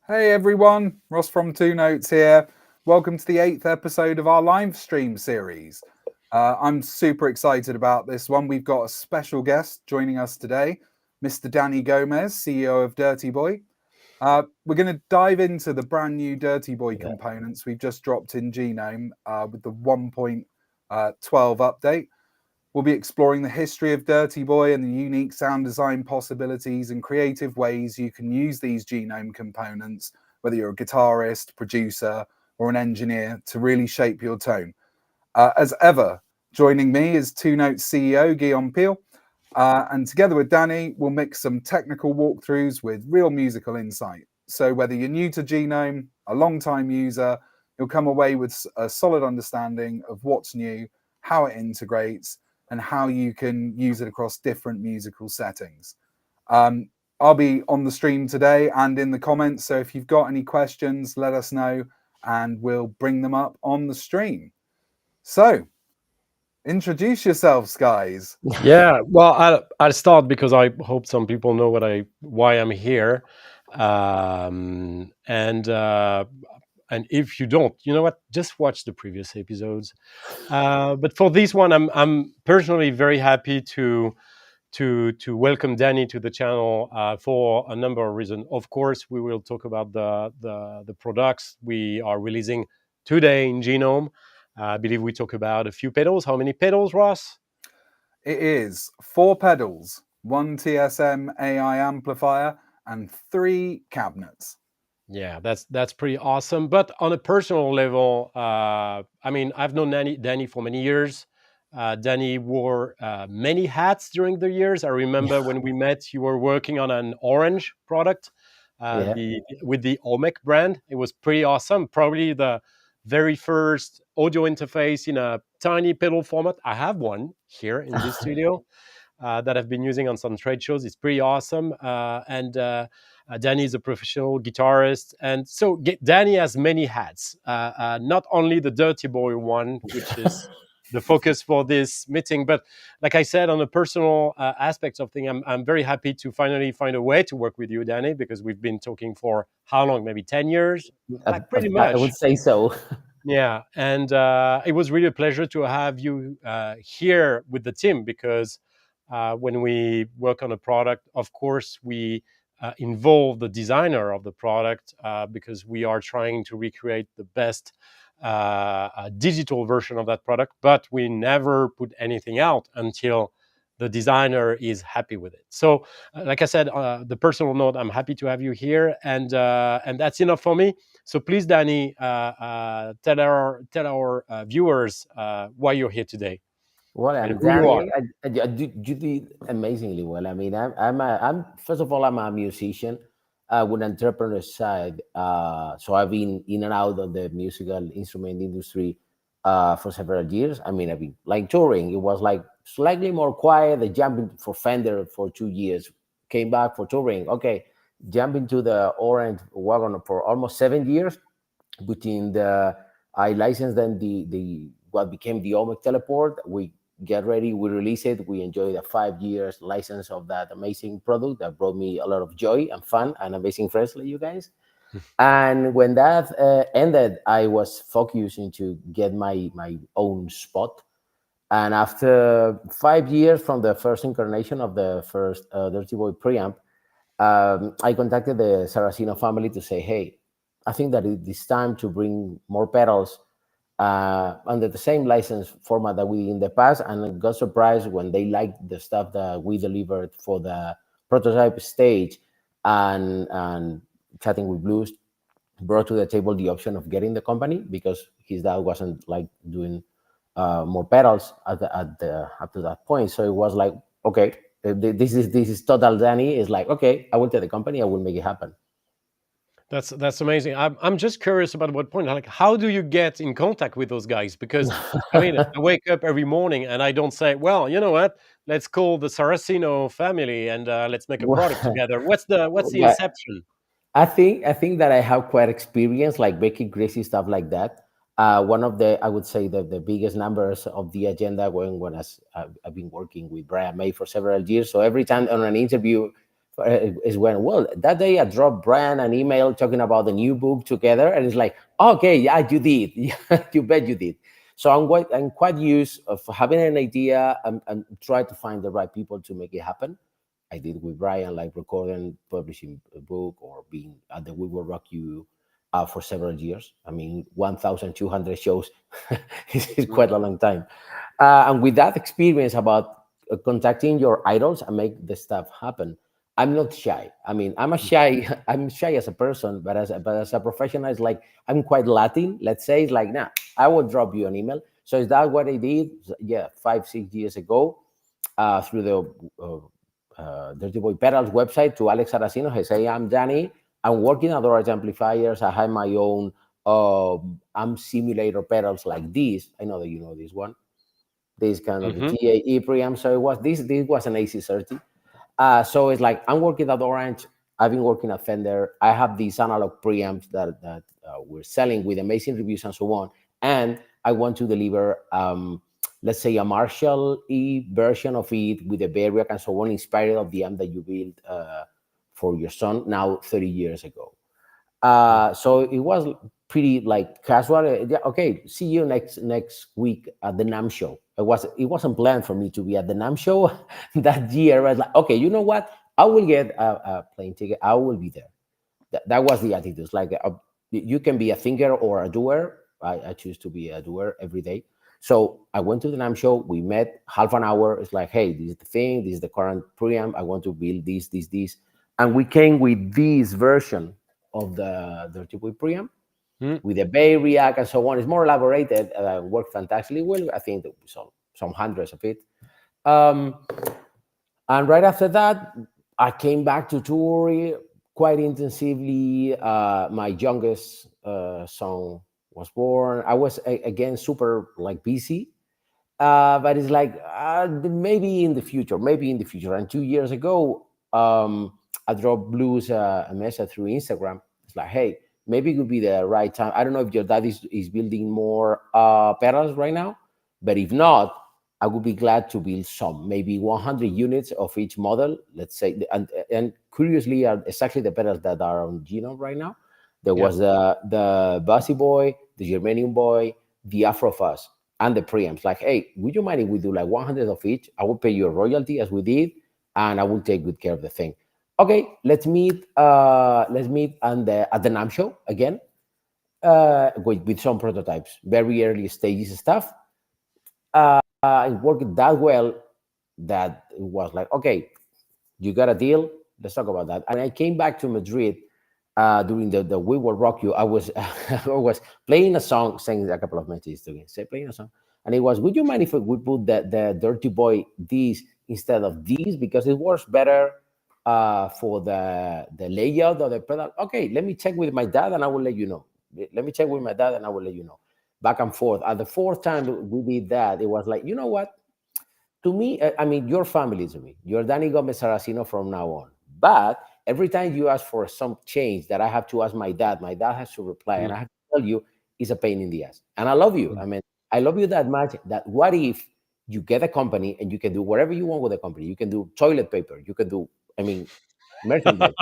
Hey everyone, Ross from Two Notes here. Welcome to the 8th episode of our live stream series. I'm super excited about this one. We've got a special guest joining us today, Mr. Danny Gomez, CEO of Dirty Boy. We're going to dive into the brand new Dirty Boy components we've just dropped in Genome with the 1.12 update. We'll be exploring the history of Dirty Boy and the unique sound design possibilities and creative ways you can use these Genome components, whether you're a guitarist, producer, or an engineer, to really shape your tone. As ever, joining me is Two Notes CEO Guillaume Pille, and together with Danny, we'll mix some technical walkthroughs with real musical insight. So whether you're new to Genome, a long-time user, you'll come away with a solid understanding of what's new, how it integrates, and how you can use it across different musical settings. I'll be on the stream today and in the comments, so if you've got any questions, let us know and we'll bring them up on the stream. So, introduce yourselves, guys. Yeah, well, I'll start because I hope some people know why I'm here, and if you don't, you know what? Just watch the previous episodes. But for this one, I'm personally very happy to welcome Danny to the channel for a number of reasons. Of course, we will talk about the products we are releasing today in Genome. I believe we talk about a few pedals. How many pedals, Ross? It is 4 pedals, 1 TSM AI amplifier, and 3 cabinets. Yeah, that's pretty awesome. But on a personal level, I mean, I've known Danny for many years. Danny wore many hats during the years. I remember when we met, you were working on an orange product, with the Olmec brand. It was pretty awesome. Probably the very first audio interface in a tiny pedal format. I have one here in this studio that I've been using on some trade shows. It's pretty awesome. Danny is a professional guitarist. And so Danny has many hats, not only the Dirty Boy one, which is the focus for this meeting. But like I said, on the personal aspects of things, I'm very happy to finally find a way to work with you, Danny, because we've been talking for how long? Maybe 10 years? Like pretty I would much. say so. Yeah. And it was really a pleasure to have you here with the team because when we work on a product, of course, we involve the designer of the product because we are trying to recreate the best digital version of that product, but we never put anything out until the designer is happy with it. So, like I said, the personal note, I'm happy to have you here, and that's enough for me. So, please, Danny, tell our viewers why you're here today Well, and I'm who you are. Danny. You did amazingly well. I mean, I'm first of all, I'm a musician with an entrepreneur side. So I've been in and out of the musical instrument industry for several years. I mean, I've been like touring. It was like slightly more quiet. I jumped in for Fender for 2 years, came back for touring. Okay, jump into the Orange wagon for almost 7 years. Between the I licensed them the what became the Olmec Teleport. We get ready, we release it. We enjoy the 5 years license of that amazing product that brought me a lot of joy and fun and amazing friends like you guys. And when that ended, I was focusing to get my own spot. And after 5 years from the first incarnation of the first Dirty Boy preamp, I contacted the Saraceno family to say, hey, I think that it is time to bring more pedals under the same license format that we did in the past. And I got surprised when they liked the stuff that we delivered for the prototype stage. And chatting with Blues brought to the table the option of getting the company because his dad wasn't like doing more pedals up to that point. So it was like, okay, this is total Danny. Is like, okay, I will tell the company, I will make it happen. That's amazing. I'm just curious about what point. Like, how do you get in contact with those guys? Because I mean, I wake up every morning and I don't say, "Well, you know what? Let's call the Saraceno family and let's make a product together." What's the Well, inception? I think that I have quite experience like making crazy stuff like that. One of the I would say the biggest numbers of the agenda when I've been working with Brian May for several years. So every time on an interview, is when, well, that day I dropped Brian an email talking about the new book together, and it's like, okay, yeah, you did. Yeah, you bet you did. So I'm quite used of having an idea and try to find the right people to make it happen. I did with Brian, like recording, publishing a book, or being at the We Will Rock You for several years. I mean, 1,200 shows is quite a long time. And with that experience about contacting your idols and make the stuff happen, I'm not shy. I mean, I'm shy as a person, but as a professional, it's like I'm quite Latin. Let's say it's like, nah, I will drop you an email. So is that what I did? Yeah, 5, 6 years ago, through the Dirty Boy Pedals website to Alex Saracino. He say, I'm Danny. I'm working at Orange Amplifiers. I have my own I'm simulator pedals like this. I know that you know this one. This kind of the Hmm. TAE preamp. So it was this was an AC30. So it's like I'm working at Orange. I've been working at Fender. I have these analog preamps that we're selling with amazing reviews and so on. And I want to deliver, let's say, a Marshall E version of it with a Variac and so on, inspired of the amp that you built for your son now 30 years ago. So it was pretty like casual. Yeah, okay, see you next week at the NAM show. It wasn't planned for me to be at the NAM show that year. I was like, okay, you know what? I will get a plane ticket. I will be there. That was the attitude. It's like you can be a thinker or a doer. I choose to be a doer every day. So I went to the NAM show. We met half an hour. It's like, hey, this is the thing. This is the current preamp. I want to build this. And we came with this version of the Dirty Boy preamp Mm. with the Variac and so on. It's more elaborated. Worked fantastically well. I think some hundreds of it. Um, and right after that, I came back to tour quite intensively. My youngest son was born. I was again super like busy, but it's like maybe in the future. And 2 years ago, I dropped Blues a message through Instagram. It's like, hey, maybe it would be the right time. I don't know if your dad is building more pedals right now, but if not, I would be glad to build some, maybe 100 units of each model. Let's say, and curiously, are exactly the pedals that are on Genome right now. There Yeah. was the Bassy Boy, the Germanium Boy, the Afro Fuzz, and the preamps. Like, hey, would you mind if we do like 100 of each? I will pay you a royalty as we did, and I will take good care of the thing. Okay, let's meet. Let's meet at the NAM show again with some prototypes, very early stages stuff. It worked that well that it was like, okay, you got a deal. Let's talk about that. And I came back to Madrid during the We Will Rock You. I was I was playing a song, saying a couple of messages to me, say playing a song, and it was, would you mind if we put the Dirty Boy this instead of these because it works better for the layout of the pedal? Okay, let me check with my dad and I will let you know. Let me check with my dad and I will let you know. Back and forth. At the fourth time we did that, it was like, you know what? To me, I mean, your family to me. You're Danny Gomez Saracino from now on. But every time you ask for some change that I have to ask my dad has to reply, and Mm. I have to tell you, it's a pain in the ass. And I love you. Mm. I mean, I love you that much that what if you get a company and you can do whatever you want with the company? You can do toilet paper. You can do, I mean, merchandise.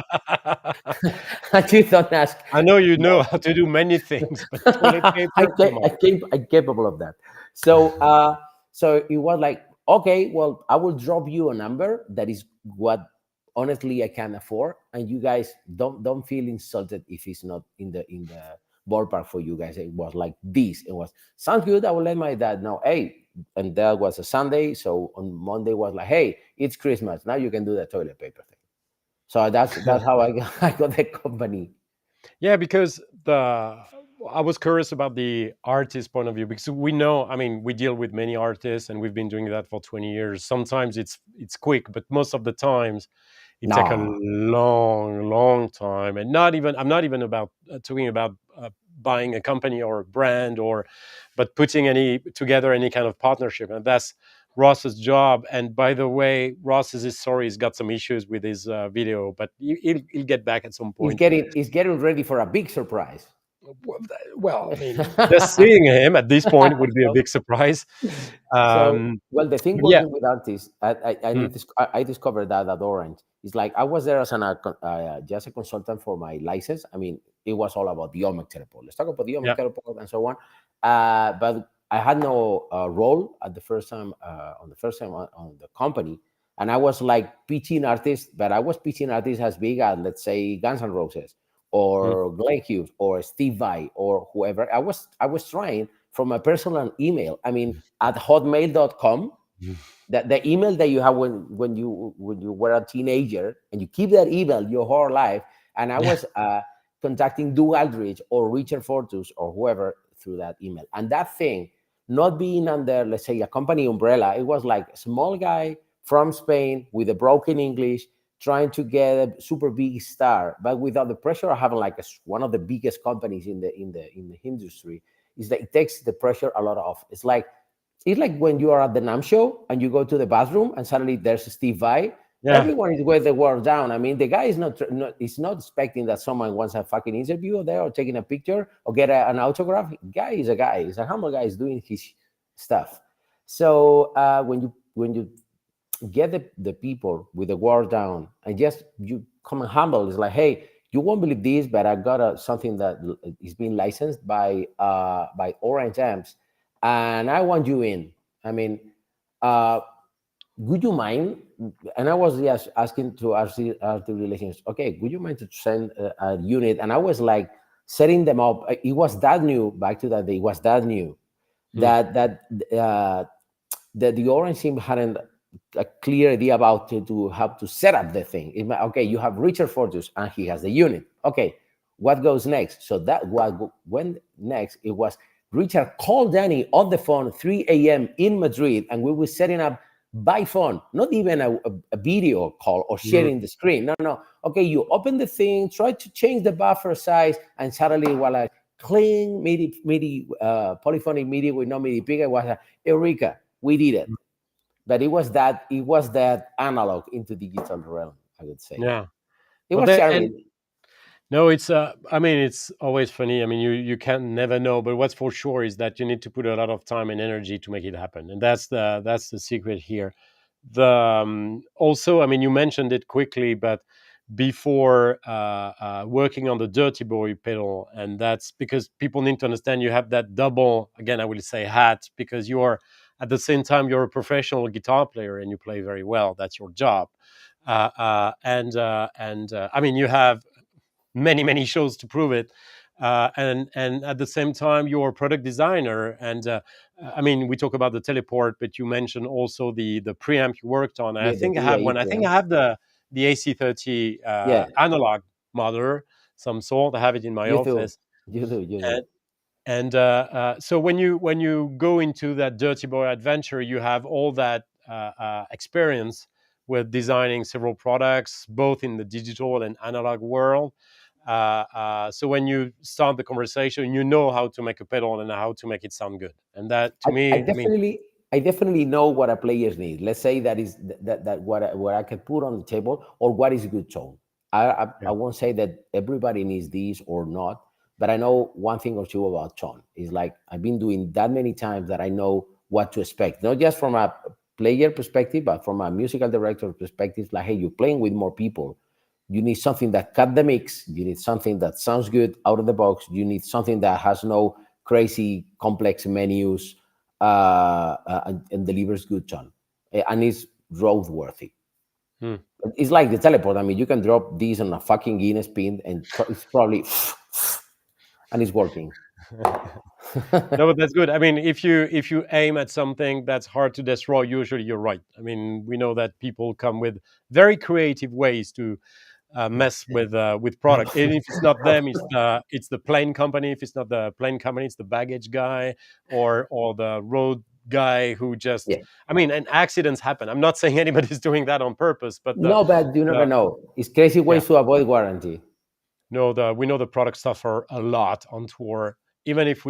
And you don't ask. I know you know how to do many things, but toilet paper, come on. I'm capable of that. So, so it was like, okay, well, I will drop you a number that is what honestly I can afford, and you guys don't feel insulted if it's not in the ballpark for you guys. It was like this. It was sounds good. I will let my dad know. Hey, and that was a Sunday, so on Monday was like, hey, it's Christmas. Now you can do the toilet paper thing. So that's how I got the company. Yeah, because I was curious about the artist point of view because we know, I mean, we deal with many artists and we've been doing that for 20 years. Sometimes it's quick, but most of the times it take a No, long time. And not even I'm not even about talking about buying a company or a brand or but putting any together any kind of partnership. And that's Ross's job. And by the way, Ross is sorry, he's got some issues with his video, but he'll get back at some point. he's getting ready for a big surprise. Well, I mean, just seeing him at this point would be a So, big surprise. so, Um, well, the thing but yeah, working with artists, mm, I discovered that at Orange. It's like I was there as just a consultant for my license. I mean, it was all about the Olmec teleport. Let's talk about the Olmec yeah, teleport and so on. But I had no role at the first time on the company, and I was like pitching artists, but I was pitching artists as big as, let's say, Guns N' Roses mm, or Glenn Hughes or Steve Vai or whoever. I was trying from a personal email. I mean, at hotmail.com, mm, the email that you have when you were a teenager, and you keep that email your whole life. And I yeah, was contacting Doug Aldrich or Richard Fortus or whoever through that email. And that thing, not being under, let's say, a company umbrella, it was like a small guy from Spain with a broken English trying to get a super big star, but without the pressure of having like one of the biggest companies in the industry. Is that it takes the pressure a lot off. It's like when you are at the NAM show and you go to the bathroom and suddenly there's Steve Vai. yeah, Everyone is with the word down. I mean, the guy is not expecting that someone wants a fucking interview there or taking a picture or get an autograph. Guy is a guy. He's a humble guy. He's doing his stuff. So when you get the people with the word down and just you come and humble, it's like, hey, you won't believe this, but I got something that is being licensed by Orange Amps, and I want you in. I mean, uh, would you mind? And I was just asking to RT relations, okay, would you mind to send a unit? And I was like setting them up. It was that new. Back to that day, it was that new mm, uh, that the Orange team hadn't a clear idea about to how to set up the thing. Okay, you have Richard Fortus and he has the unit. Okay, what goes next? So that what went next, it was Richard called Danny on the phone 3 a.m. in Madrid, and we were setting up by phone, not even a video call or mm, sharing the screen. No, no. Okay, you open the thing, try to change the buffer size, and suddenly, while I clean MIDI polyphonic MIDI with no MIDI picker was Eureka, we did it. But it was that analog into digital realm, I would say. yeah. It Well, was there and charming. no, it's I mean, it's always funny. I mean, you can never know, but what's for sure is that you need to put a lot of time and energy to make it happen, and that's the secret here. The Also, I mean, you mentioned it quickly, but before working on the Dirty Boy pedal, and that's because people need to understand you have that double, again, I will say, hat, because you are at the same time you're a professional guitar player and you play very well. That's your job, and I mean, you have many shows to prove it. And at the same time, you're a product designer. And I mean, we talk about the teleport, but you mentioned also the preamp you worked on. And I Yeah, the think I have DAE one. I think I preamp. have the AC30 Yeah, analog model, some sort. I have it in my you do. office. You do. You do. And so when you go into that Dirty Boy adventure, you have all that experience with designing several products, both in the digital and analog world. So when you start the conversation, you know how to make a pedal and how to make it sound good. And that, to I me, I mean, definitely know what a players need. Let's say that is that what I can put on the table or what is a good tone. I yeah, won't say that everybody needs these or not, but I know one thing or two about tone. Is like I've been doing that many times that I know what to expect, not just from a player perspective, but from a musical director perspective. Like, hey, you're playing with more people. You need something that cut the mix. You need something that sounds good out of the box. You need something that has no crazy complex menus and delivers good tone and is roadworthy. hmm. It's like the teleport. I mean, you can drop these on a fucking Guinness pin and it's probably and it's working. No, but that's good. I mean, if you aim at something that's hard to destroy, usually you're right. I mean, we know that people come with very creative ways to mess with product. And if it's not them, it's the plane company. If it's not the plane company, it's the baggage guy or the road guy who just. Yeah. I mean, and accidents happen. I'm not saying anybody's doing that on purpose, but No, but you never the know. It's crazy yeah. ways to avoid warranty. No, we know the products suffer a lot on tour. Even if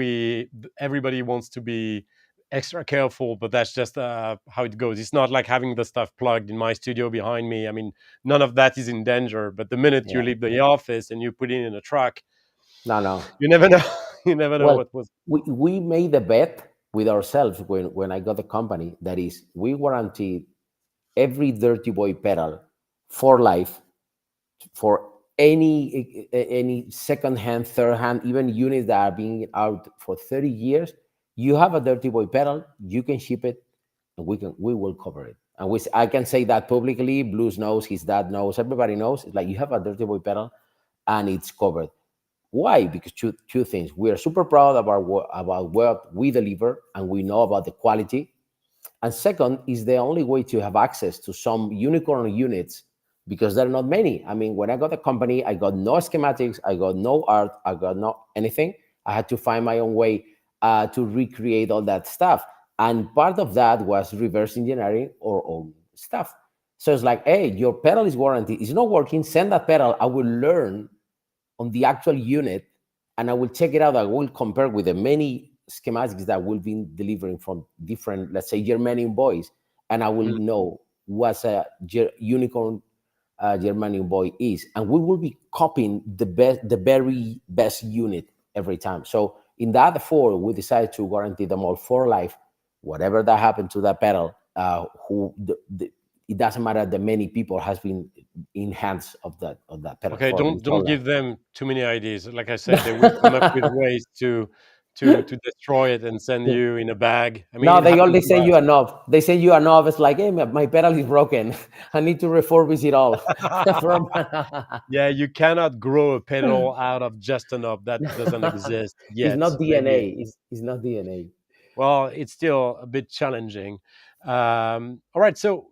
everybody wants to be extra careful, but that's just how it goes. It's not like having the stuff plugged in my studio behind me. I mean, none of that is in danger. But the minute you Yeah. leave the office and you put it in a truck, No, no. You never know. You never know Well, what was. we made the bet with ourselves when I got the company. That is, we guarantee every dirty boy pedal for life, for any second hand, third hand, even units that are being out for 30 years. You have a dirty boy pedal, you can ship it, and we will cover it. And I can say that publicly. Blues knows, his dad knows, everybody knows. It's like, you have a dirty boy pedal, and it's covered. Why? Because two things. We are super proud about what we deliver, and we know about the quality. And second, is the only way to have access to some unicorn units, because there are not many. I mean, when I got the company, I got no schematics, I got no art, I got no anything. I had to find my own way to recreate all that stuff. And part of that was reverse engineering our own stuff. So it's like, hey, your pedal is warranted. It's not working. Send that pedal. I will learn on the actual unit, and I will check it out. I will compare with the many schematics that will be delivering from different, let's say, Germanium boys, and I will Mm. know what a unicorn Germanium boy is, and we will be copying the very best unit every time. So in the other four, we decided to guarantee them all for life. Whatever that happened to that pedal, it doesn't matter that many people has been in hands of that pedal Okay, for the don't entire give them too many ideas. Like I said, they will come up with life. ways to destroy it and send you in a bag. I mean, No, it they happened only to send you us. a knob. They send you a knob. It's like, hey, my pedal is broken. I need to refurbish it all. From Yeah, you cannot grow a pedal out of just a knob. That doesn't exist it's yet. not Maybe. DNA. It's not DNA. Well, it's still a bit challenging. All right. So,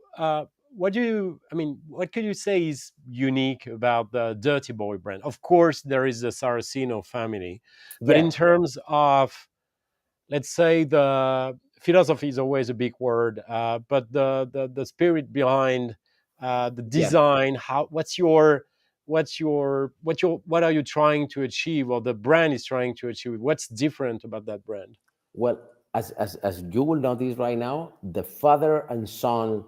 what do you? I mean, what could you say is unique about the Dirty Boy brand? Of course, there is the Saraceno family, but in Yeah, terms of, let's say, the philosophy is always a big word, but the spirit behind the yeah. design. How? What are you trying to achieve, or the brand is trying to achieve? What's different about that brand? Well, as you will notice right now, the father and son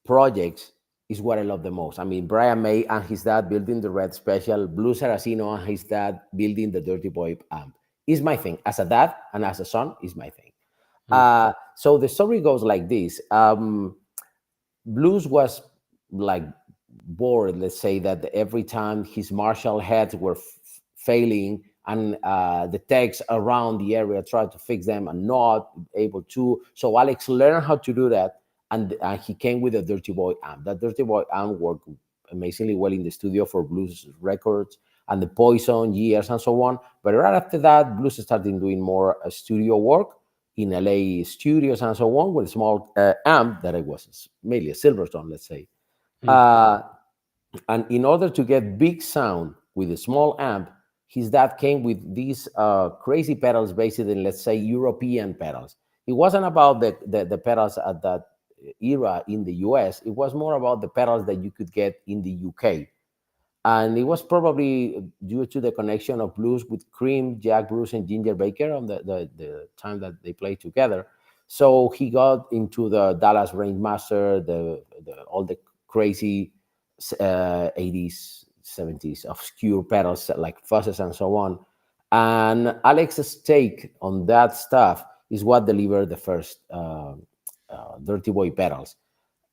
projects is what I love the most. I mean, Brian May and his dad building the Red Special, Blue Saraceno and his dad building the Dirty Boy amp is my thing. As a dad and as a son, is my thing. Hmm. So the story goes like this. Blues was like bored, let's say, that every time his Marshall heads were failing, and the techs around the area tried to fix them and not able to. So Alex learned how to do that, and he came with a Dirty Boy amp. That Dirty Boy amp worked amazingly well in the studio for Blues Records and the Poison years and so on. But right after that, Blues started doing more studio work in LA studios and so on, with a small amp that it was mainly a Silverstone, let's say. Hmm. Uh, and in order to get big sound with a small amp, his dad came with these crazy pedals based in, let's say, European pedals. It wasn't about the pedals at that era in the US. It was more about the pedals that you could get in the UK. And it was probably due to the connection of Blues with Cream, Jack Bruce, and Ginger Baker on the time that they played together. So he got into the Dallas Rangemaster, all the crazy 80s, 70s obscure pedals like fuzzes and so on. And Alex's take on that stuff is what delivered the first Dirty Boy pedals.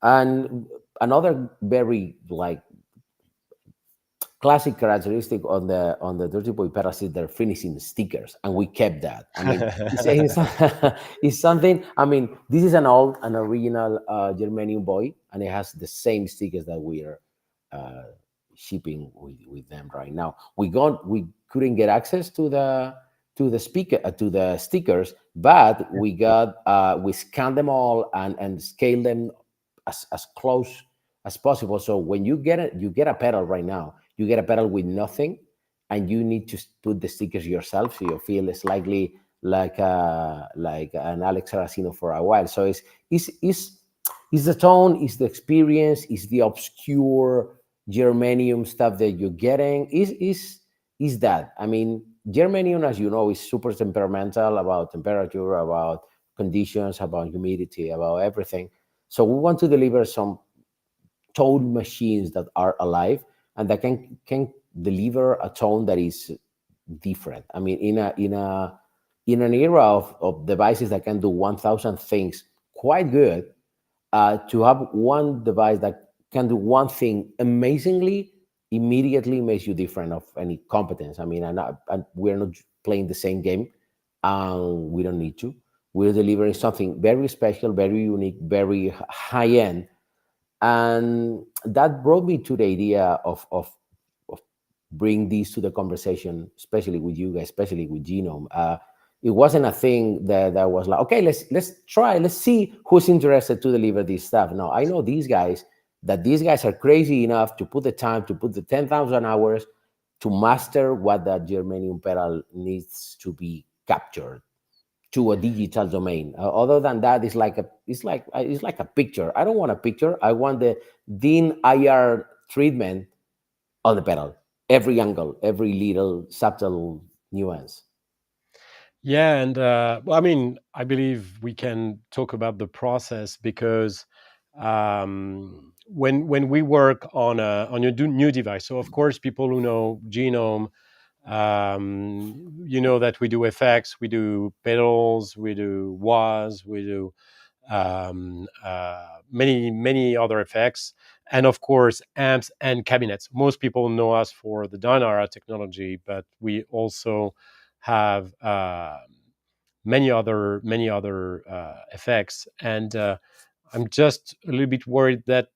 And another very like classic characteristic on the Dirty Boy pedals is their finishing stickers, and we kept that. I mean, it's, it's something. I mean, this is an original Germanium boy, and it has the same stickers that we are uh, shipping with them right now. We couldn't get access to the speaker to the stickers, but we scanned them all and scaled them as close as possible. So when you get a pedal right now, you get a pedal with nothing, and you need to put the stickers yourself, so you feel slightly like an Alex Saraceno for a while. So it's the tone, it's the experience, it's the obscure Germanium stuff that you're getting. Is that? I mean, Germanium, as you know, is super temperamental about temperature, about conditions, about humidity, about everything. So we want to deliver some tone machines that are alive and that can deliver a tone that is different. I mean, in an era of devices that can do 1,000 things quite good, to have one device that can do one thing amazingly immediately makes you different of any competence. I mean, we're not playing the same game, and we don't need to. We're delivering something very special, very unique, very high end, and that brought me to the idea of bring this to the conversation, especially with you guys, especially with Genome. It wasn't a thing that was like, okay, let's try, let's see who's interested to deliver this stuff. No, I know these guys are crazy enough to put the time, to put the 10,000 hours to master what that germanium pedal needs to be captured to a digital domain. Other than that, it's like a picture. I don't want a picture. I want the DIN IR treatment on the pedal, every angle, every little subtle nuance. Yeah, and well, I mean, I believe we can talk about the process because when we work on a new device, so of course, people who know Genome, you know that we do effects, we do pedals, we do wahs, we do many other effects, and of course amps and cabinets. Most people know us for the Dynara technology, but we also have many other effects. And I'm just a little bit worried that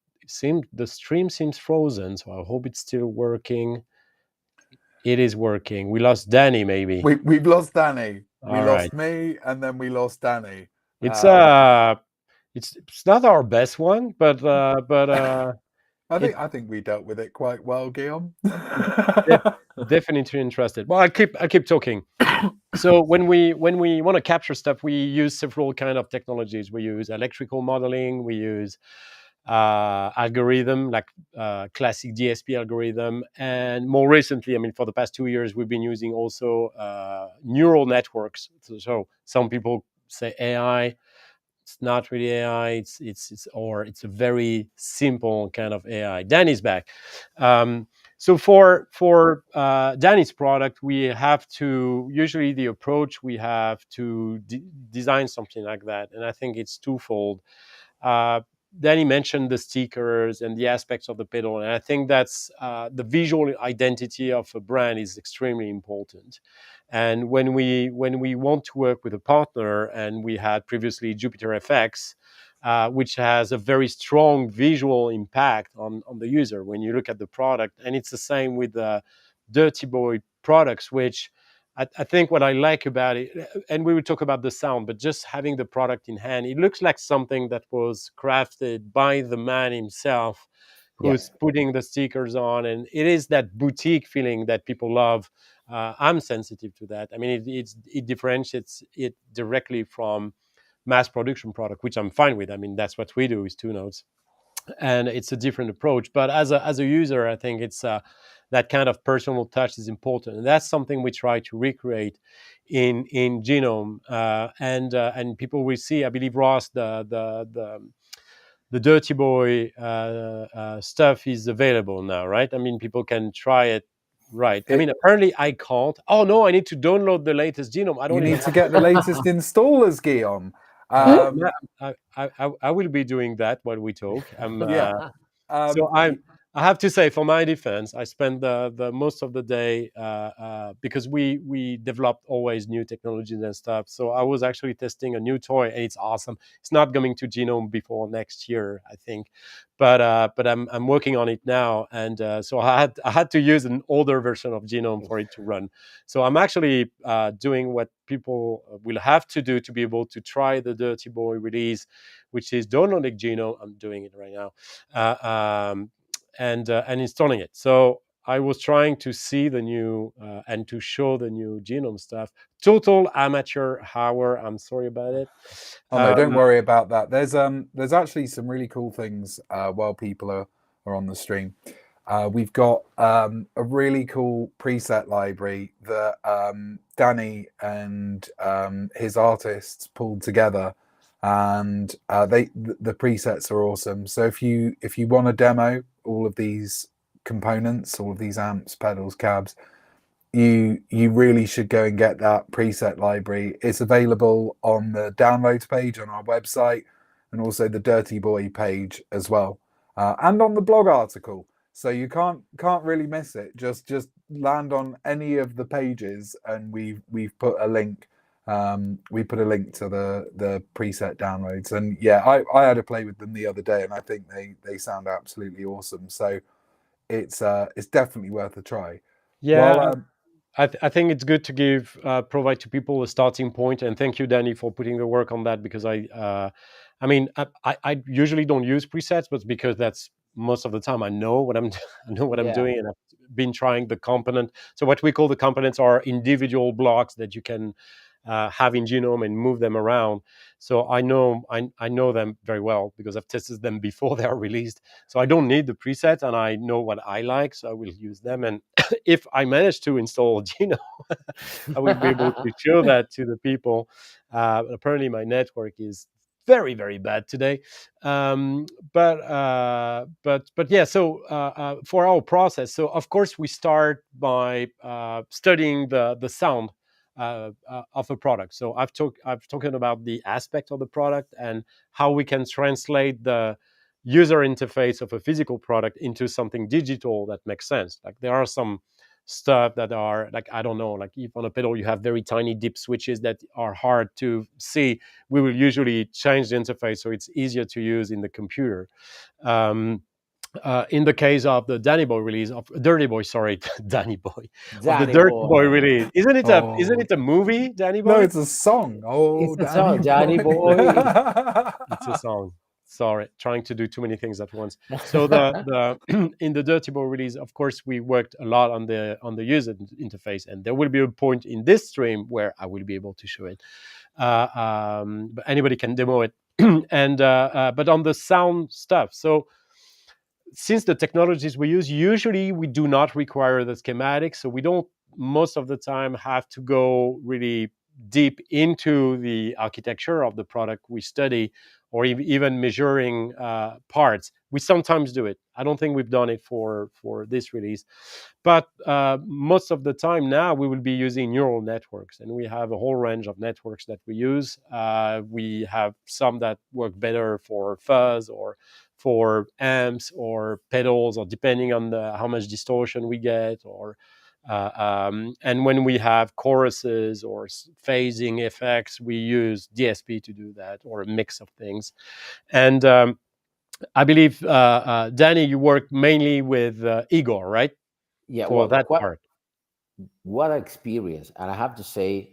the stream seems frozen, so I hope it's still working. It is working. We lost Danny, maybe. We've lost Danny. We All lost right. me, and then we lost Danny. It's it's not our best one, but I think we dealt with it quite well, Guillaume. definitely interested. Well, I keep talking. So when we want to capture stuff, we use several kind of technologies. We use electrical modeling. We use algorithm like classic DSP algorithm, and more recently, I mean, for the past 2 years, we've been using also neural networks. So some people say AI. It's not really AI. It's a very simple kind of AI. Danny's back. So for Danny's product, we have to usually the approach we have to design something like that, and I think it's twofold. Uh, Danny mentioned the stickers and the aspects of the pedal, and I think that's the visual identity of a brand is extremely important. And when we want to work with a partner, and we had previously Jupiter FX, which has a very strong visual impact on the user when you look at the product, and it's the same with the Dirty Boy products, which I think what I like about it, and we will talk about the sound, but just having the product in hand, it looks like something that was crafted by the man himself Yeah. who's putting the stickers on. And it is that boutique feeling that people love. I'm sensitive to that. I mean, it differentiates it directly from mass production product, which I'm fine with. I mean, that's what we do is two notes, and it's a different approach. But as a user, I think it's that kind of personal touch is important, and that's something we try to recreate in Genome. And people will see. I believe Ross, the Dirty Boy stuff is available now, right? I mean, people can try it. Right. I mean, apparently I can't. Oh no, I need to download the latest Genome. I don't You even need to get the latest installers, Guillaume. Yeah, I will be doing that while we talk. Yeah. So I have to say, for my defense, I spend the most of the day because we developed always new technologies and stuff. So I was actually testing a new toy, and it's awesome. It's not coming to Genome before next year, I think, but I'm working on it now, and so I had to use an older version of Genome for it to run. So I'm actually doing what people will have to do to be able to try the Dirty Boy release, which is downloading Genome. I'm doing it right now. And installing it. So I was trying to see the new and to show the new Genome stuff. Total amateur hour. I'm sorry about it. Oh no, don't worry about that. There's actually some really cool things while people are on the stream. We've got a really cool preset library that Danny and his artists pulled together, and the presets are awesome. So if you want to demo all of these components, all of these amps, pedals, cabs, you really should go and get that preset library. It's available on the downloads page on our website, and also the Dirty Boy page as well, and on the blog article. So you can't really miss it. Just land on any of the pages, and we've put a link. We put a link to the preset downloads, and yeah, I had a play with them the other day, and I think they sound absolutely awesome. So it's definitely worth a try. Yeah, Well, I think it's good to provide to people a starting point, and thank you, Danny, for putting the work on that, because I mean, I usually don't use presets, but because that's most of the time I know what I'm I know what I'm Yeah. doing, and I've been trying the component. So what we call the components are individual blocks that you can have in Genome and move them around. So I know them very well because I've tested them before they are released. So I don't need the presets, and I know what I like, so I will use them. And if I manage to install Genome, I will be able to show that to the people. Apparently, my network is very bad today, but yeah. So for our process, so of course we start by studying the sound of a product. So I've talking about the aspect of the product and how we can translate the user interface of a physical product into something digital that makes sense. Like there are some stuff that are like, I don't know, like if on a pedal you have very tiny dip switches that are hard to see, we will usually change the interface so it's easier to use in the computer. In the case of the Danny Boy release of Dirty Boy, sorry, Danny Boy, of the Danny Dirty Boy boy. release, isn't oh it a movie, Danny no, Boy? it's a song. Oh, It's a Danny song, Danny Boy. boy. It's a song. Sorry, trying to do too many things at once. So the in the Dirty Boy release, of course, we worked a lot on the user interface, and there will be a point in this stream where I will be able to show it. But anybody can demo it, and but on the sound stuff. So since the technologies we use, usually we do not require the schematics, so we don't most of the time have to go really deep into the architecture of the product we study, or even measuring parts. We sometimes do it. I don't think we've done it for this release, but most of the time now we will be using neural networks, and we have a whole range of networks that we use. We have some that work better for fuzz or for amps or pedals, or depending on how much distortion we get, or and when we have choruses or phasing effects, we use DSP to do that, or a mix of things. And I believe, Danny, you work mainly with Igor, right? Yeah, For well, that part. what an experience. And I have to say,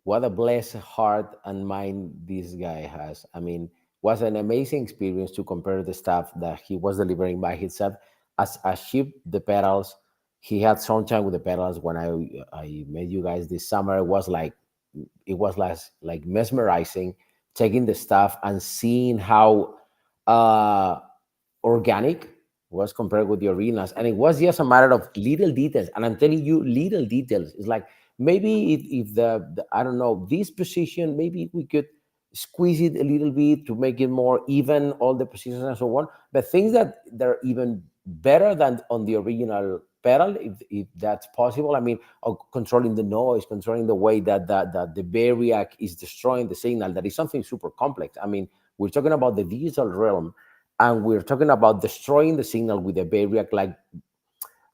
what a blessed heart and mind this guy has. I mean, was an amazing experience to compare the stuff that he was delivering by himself. As I shipped the pedals, he had some time with the pedals. When I met you guys this summer, it was like mesmerizing, taking the stuff and seeing how uh organic was compared with the arenas. And it was just a matter of little details. And I'm telling you, little details. It's like maybe if the I don't know, this position, maybe we could squeeze it a little bit to make it more even, all the positions and so on. But things that they're even better than on the original pedal, if that's possible. I mean, controlling the noise, controlling the way that the variac is destroying the signal. That is something super complex. I mean, we're talking about the digital realm, and we're talking about destroying the signal with a variac, like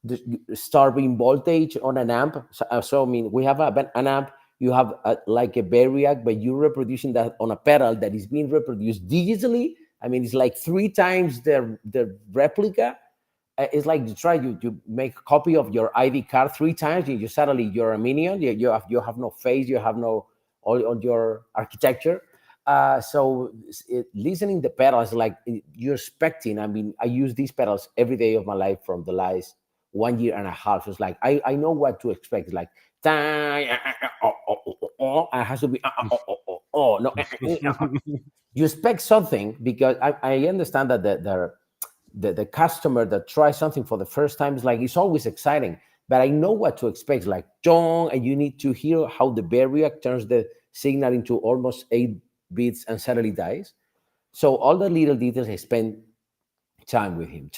the starving voltage on an amp. So I mean, we have an amp, you have like a variac, but you're reproducing that on a pedal that is being reproduced digitally. I mean, it's like 3 times the replica. It's like you make a copy of your ID card 3 times, and you suddenly you're a minion. You have no face, you have no all on your architecture. So listening the pedals, like you're expecting. I mean, I use these pedals every day of my life from the last 1 year and a half. It's like I know what to expect. It's like it has to be no. You expect something because I understand that the customer that tries something for the first time is like, it's always exciting, but I know what to expect. Like dong, and you need to hear how the variac turns the signal into almost 8 bits and suddenly dies. So all the little details, I spent time with him,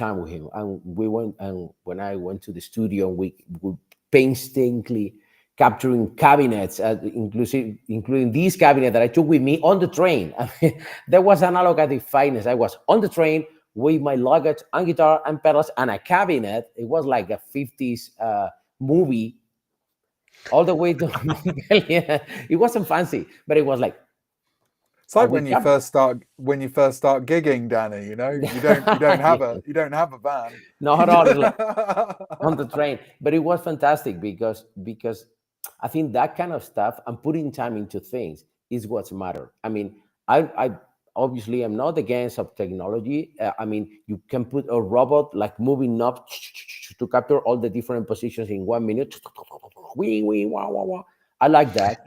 and we went. And when I went to the studio, we painstakingly capturing cabinets, including this cabinet that I took with me on the train. I mean, there was analog at the finest. I was on the train with my luggage and guitar and pedals and a cabinet. It was like a 50s movie all the way to Montpellier. It wasn't fancy, but it was like, It's like when you first start gigging, Danny. You know, you don't have yeah, a van. not at all. It's like on the train, but it was fantastic because I think that kind of stuff and putting time into things is what's matter. I mean, I obviously am not against of technology. I mean, you can put a robot like moving up to capture all the different positions in 1 minute. I like that.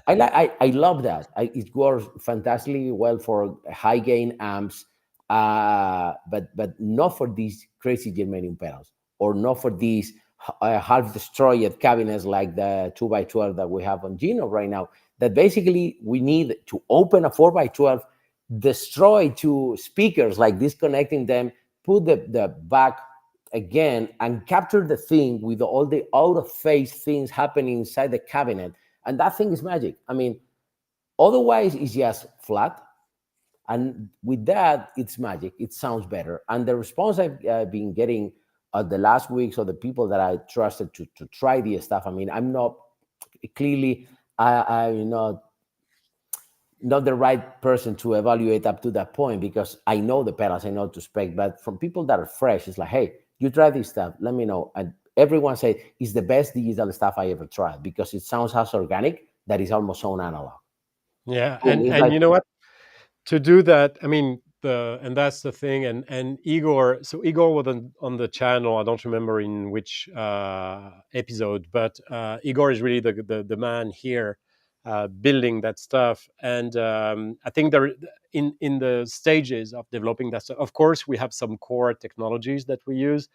I love that. It works fantastically well for high gain amps, but not for these crazy Germanium pedals, or not for these half destroyed cabinets like the 2x12 that we have on Gino right now. That basically we need to open a 4x12, destroy two speakers, like disconnecting them, put the back again, and capture the thing with all the out of phase things happening inside the cabinet. And that thing is magic. I mean, otherwise it's just flat. And with that, it's magic. It sounds better. And the response I've been getting the last weeks of the people that I trusted to try this stuff. I mean, I'm not clearly, I'm not the right person to evaluate up to that point, because I know the pedals, I know to spec. But from people that are fresh, it's like, hey, you try this stuff, let me know. And everyone said it's the best digital stuff I ever tried, because it sounds as organic that is almost so analog. Yeah, Boom, it's and like, you know what? To do that, I mean, and that's the thing. And Igor, so Igor was on the channel. I don't remember in which episode, but Igor is really the man here building that stuff. And I think there, in the stages of developing that stuff, of course, we have some core technologies that we use,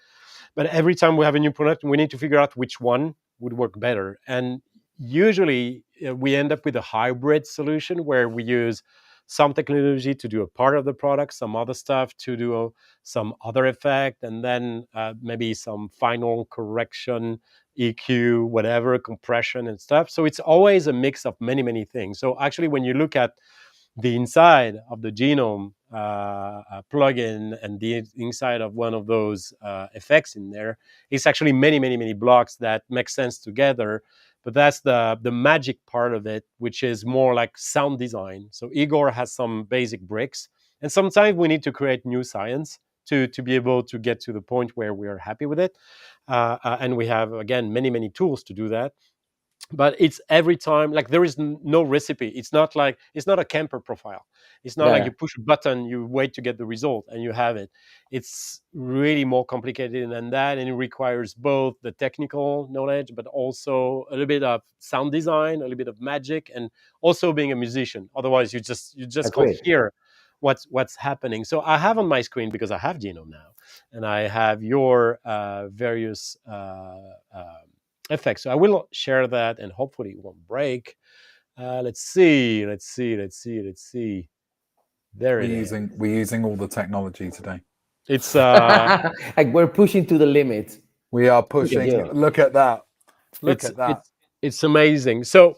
but every time we have a new product, we need to figure out which one would work better. And usually we end up with a hybrid solution where we use some technology to do a part of the product, some other stuff to do some other effect, and then maybe some final correction, EQ, whatever, compression and stuff. So it's always a mix of many, many things. So actually, when you look at the inside of the genome plugin and the inside of one of those effects in there, it's actually many, many, many blocks that make sense together. But that's the magic part of it, which is more like sound design. So Igor has some basic bricks, and sometimes we need to create new science to be able to get to the point where we are happy with it. And we have, again, many, many tools to do that. But it's every time like there is no recipe. It's not like, it's not a camper profile. It's not like yeah, you push a button, you wait to get the result and you have it. It's really more complicated than that, and it requires both the technical knowledge but also a little bit of sound design, a little bit of magic, and also being a musician. Otherwise you just can't agreed. hear what's happening. So I have on my screen, because I have Genome now, and I have your various effects. So I will share that, and hopefully it won't break. Let's see. There it is. We're using all the technology today. It's Like we're pushing to the limits. We are Look at pushing. you. Look at that. Look it's at that. it's amazing. So,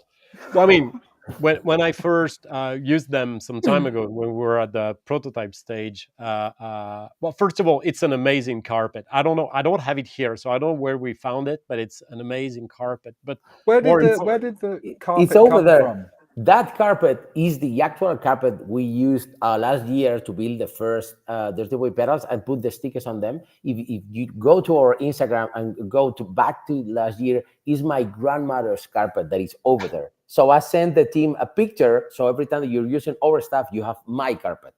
well, I mean, when I first used them some time ago, when we were at the prototype stage, well, first of all, it's an amazing carpet. I don't know, I don't have it here, so I don't know where we found it, but it's an amazing carpet. But Where more did important, the It's carpet over come there. from? That carpet is the actual carpet we used last year to build the first Dirty Boy pedals and put the stickers on them. If you go to our Instagram and go to back to last year, is my grandmother's carpet that is over there. So I sent the team a picture. So every time that you're using our stuff, you have my carpet.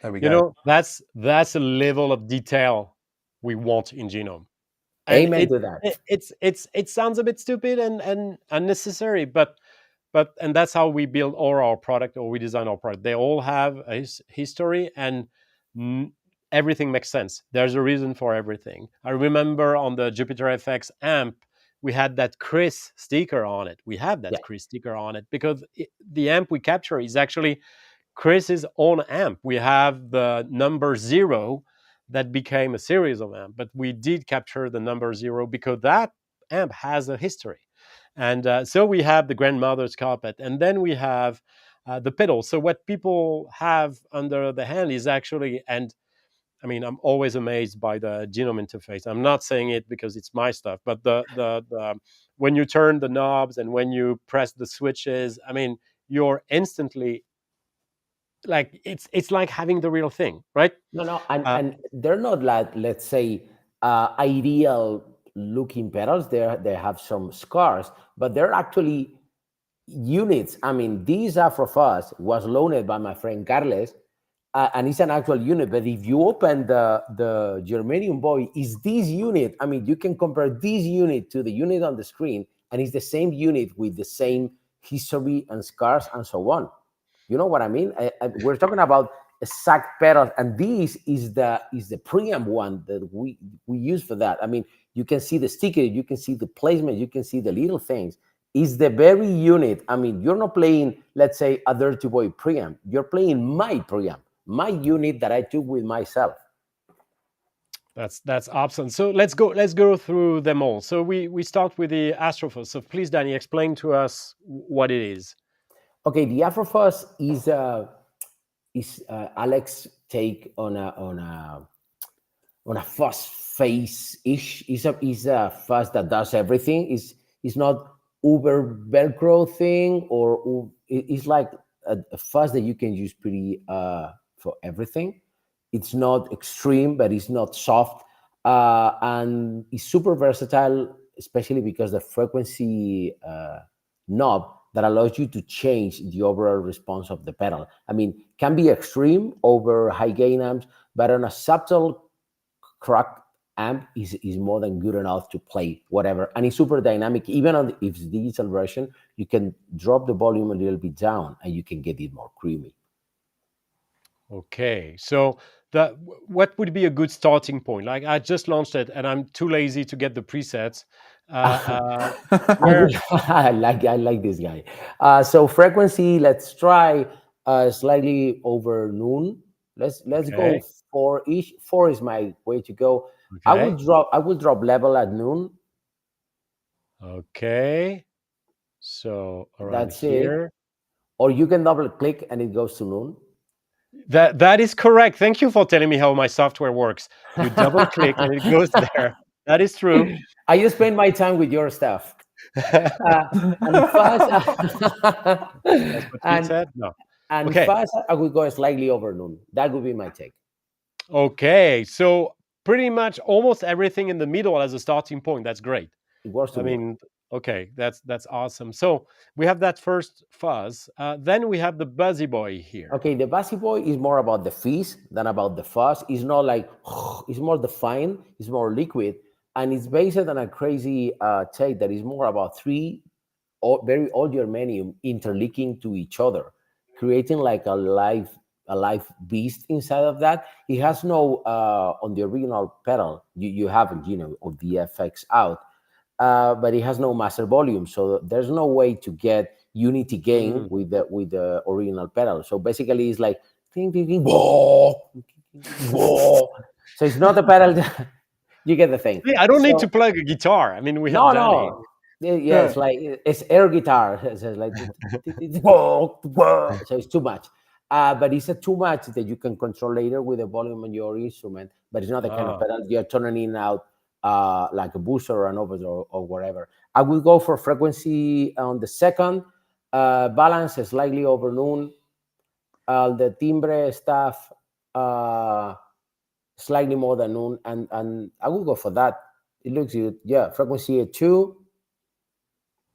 There we you go. know, that's a level of detail we want in Genome. And Amen to that. it sounds a bit stupid and unnecessary, but and that's how we build all our product, or we design our product. They all have a history, and everything makes sense. There's a reason for everything. I remember on the Jupiter FX amp, we had that Chris sticker on it. We have that Yeah, Chris sticker on it because the amp we capture is actually Chris's own amp. We have the number 0 that became a series of amp, but we did capture the number 0 because that amp has a history. And so we have the grandmother's carpet, and then we have the pedal. So what people have under the hand is actually, and I mean, I'm always amazed by the genome interface. I'm not saying it because it's my stuff, but the when you turn the knobs and when you press the switches, I mean, you're instantly like it's like having the real thing, right? No, and Uh, and they're not like, let's say, ideal looking pedals. They have some scars, but they're actually units. I mean, these Afro Fuzz was loaned by my friend Carles, and it's an actual unit. But if you open the Germanium Boy, is this unit? I mean, you can compare this unit to the unit on the screen, and it's the same unit with the same history and scars and so on. You know what I mean? We're talking about exact pedals, and this is the preamp one that we use for that. I mean, you can see the sticker, you can see the placement, you can see the little things. Is the very unit. I mean, you're not playing, let's say, a Dirty Boy preamp. You're playing my preamp, my unit that I took with myself. that's awesome. So let's go through them all. So we start with the Astrophos. So please, Danny, explain to us what it is. Okay, the Afrofuzz is Alex take on a fuzz face ish. Is a fuzz that does everything. Is not uber velcro thing, or it's like a fuzz that you can use pretty for everything. It's not extreme, but it's not soft, and it's super versatile, especially because the frequency knob that allows you to change the overall response of the pedal. I mean, can be extreme over high gain amps, but on a subtle crack amp is more than good enough to play whatever. And it's super dynamic. Even on if it's digital version, you can drop the volume a little bit down and you can get it more creamy. Okay, so what would be a good starting point? Like I just launched it, and I'm too lazy to get the presets. Where I like this guy. So frequency, let's try slightly over noon. Let's go okay, 4-ish. 4 is my way to go. okay, I will drop level at noon. okay. So around That's it. here. Or you can double click and it goes to noon. That is correct. Thank you for telling me how my software works. You double click and it goes there. That is true. I just spend my time with your stuff. And fast That's what you and said. No. and Okay. fast I would go slightly over noon. That would be my take. Okay. So pretty much almost everything in the middle as a starting point. That's great. It works to I me. mean, okay, that's awesome. So we have that first fuzz. Then we have the Buzzy Boy here. Okay, the Bassy Boy is more about the fizz than about the fuzz. It's not like it's more defined, it's more liquid, and it's based on a crazy take that is more about three very old germanium interlinking to each other, creating like a live beast inside of that. It has no on the original pedal. You have of the FX out, but it has no master volume, so there's no way to get unity gain Mm. with the original pedal. So basically, it's like ding, ding, ding, whoa, whoa. So it's not a pedal. You get the thing. See, I don't need to So plug a guitar. I mean, we have no, Danny. no. Yeah, it's like it's air guitar. So it's like whoa, whoa. So it's too much. But it's a too much that you can control later with the volume on your instrument. But it's not the kind of Ah, pedal you're turning in and out like a booster or an overdrive or whatever. I will go for frequency on the second. Balance is slightly over noon. The timbre stuff slightly more than noon, and I will go for that. It looks good. Yeah, frequency at 2.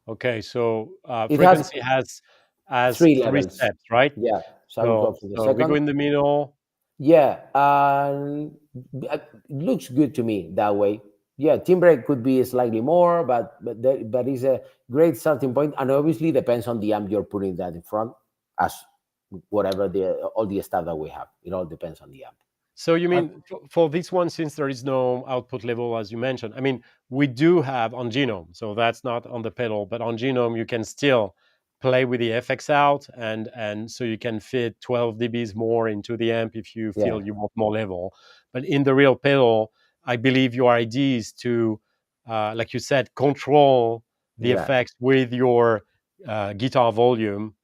okay. So It has frequency has 3 three levels. steps, right? Yeah, so I will go So for the so we go second. in the middle. Yeah, it looks good to me that way. Yeah, timbre could be slightly more, but it's a great starting point, and obviously depends on the amp you're putting that in front, as whatever the all the stuff that we have. It all depends on the amp. So you And mean for this one, since there is no output level, as you mentioned, I mean, we do have on Genome, so that's not on the pedal, but on Genome you can still play with the FX out, and so you can fit 12 dBs more into the amp if you yeah, feel you want more level. But in the real pedal, I believe your idea is to like you said, control the Yeah. effects with your guitar volume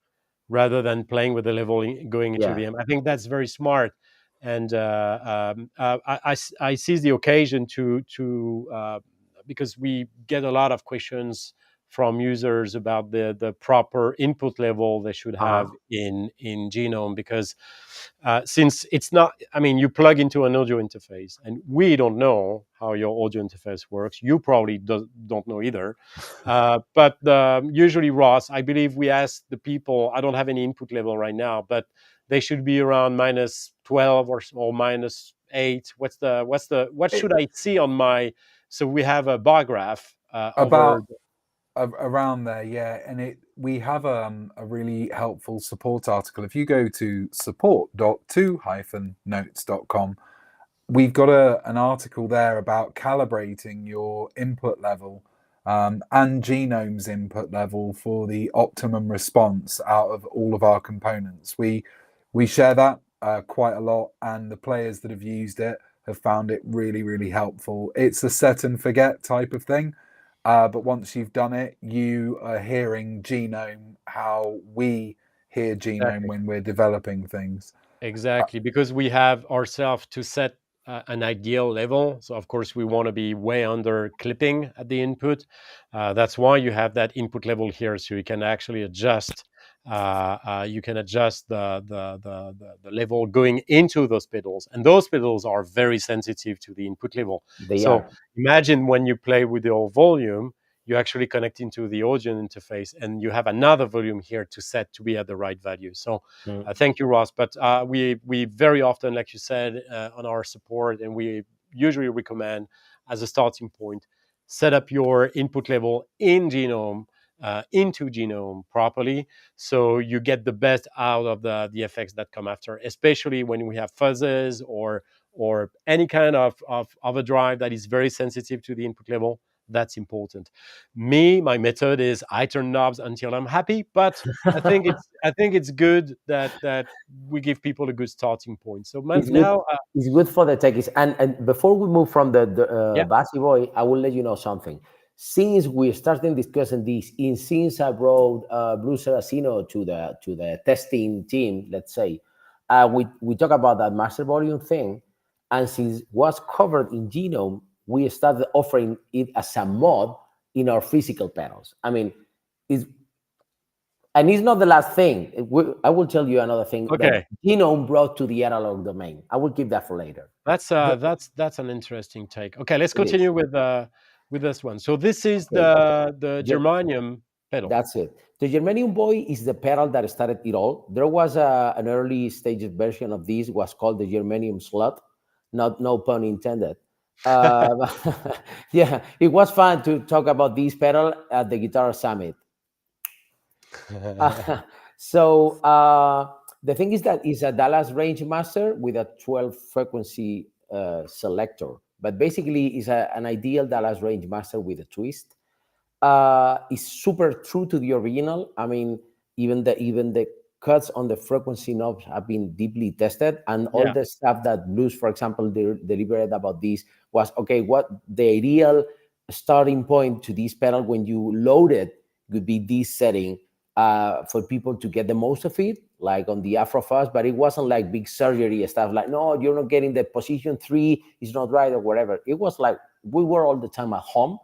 rather than playing with the level going into Yeah. the amp. I think that's very smart. And I seize the occasion to because we get a lot of questions from users about the proper input level they should Uh-huh. have in Genome, because since it's not, I mean, you plug into an audio interface and we don't know how your audio interface works. You probably don't know either. But usually, Ross, I believe we ask the people, I don't have any input level right now, but they should be around minus 12 or minus 8. What should I see on my, so we have a bar graph over. About around there, yeah. And we have a really helpful support article. If you go to support.2-notes.com, we've got an article there about calibrating your input level and Genome's input level for the optimum response out of all of our components. We share that quite a lot, and the players that have used it have found it really, really helpful. It's a set and forget type of thing. But once you've done it, you are hearing Genome how we hear Genome Exactly. when we're developing things. Exactly, because we have ourselves to set an ideal level. So of course we want to be way under clipping at the input. That's why you have that input level here, so you can actually adjust. You can adjust the level going into those pedals, and those pedals are very sensitive to the input level. They So are. imagine when you play with your volume, you actually connect into the audio interface, and you have another volume here to set to be at the right value. So thank you, Ross. But we very often, like you said, on our support, and we usually recommend as a starting point, set up your input level in Genome, into Genome properly, so you get the best out of the effects that come after, especially when we have fuzzes or any kind of a drive that is very sensitive to the input level. That's important. My method is I turn knobs until I'm happy, but I think it's good that we give people a good starting point. So It's good. now, It's good for the techies. And before we move from the yeah, Bassy Boy, I will let you know something. Since we're starting discussing this, since I brought Bruce Saracino to the testing team, let's say, we talk about that master volume thing, and since it was covered in Genome, we started offering it as a mod in our physical pedals. I mean, it's and it's not the last thing. I will tell you another thing that okay. Genome brought to the analog domain. I will keep that for later. That's an interesting take. Okay, let's It is. continue with this one. So this is Okay. the Ge- germanium pedal. That's it. The Germanium Boy is the pedal that started it all. There was an early stage version of this, was called the Germanium Slut. Not no pun intended. Uh, yeah, it was fun to talk about this pedal at the Guitar Summit. So the thing is that it's a Dallas Range Master with a 12 frequency selector, but basically it's an ideal Dallas Range Master with a twist. It's super true to the original. I mean, even the cuts on the frequency knobs have been deeply tested, and all Yeah, the stuff that Blues, for example, delivered about this was okay. What the ideal starting point to this pedal when you load it would be this setting for people to get the most of it, like on the Afro Fuzz, but it wasn't like big surgery stuff. Like, no, you're not getting the position 3, it's not right or whatever. It was like we were all the time at home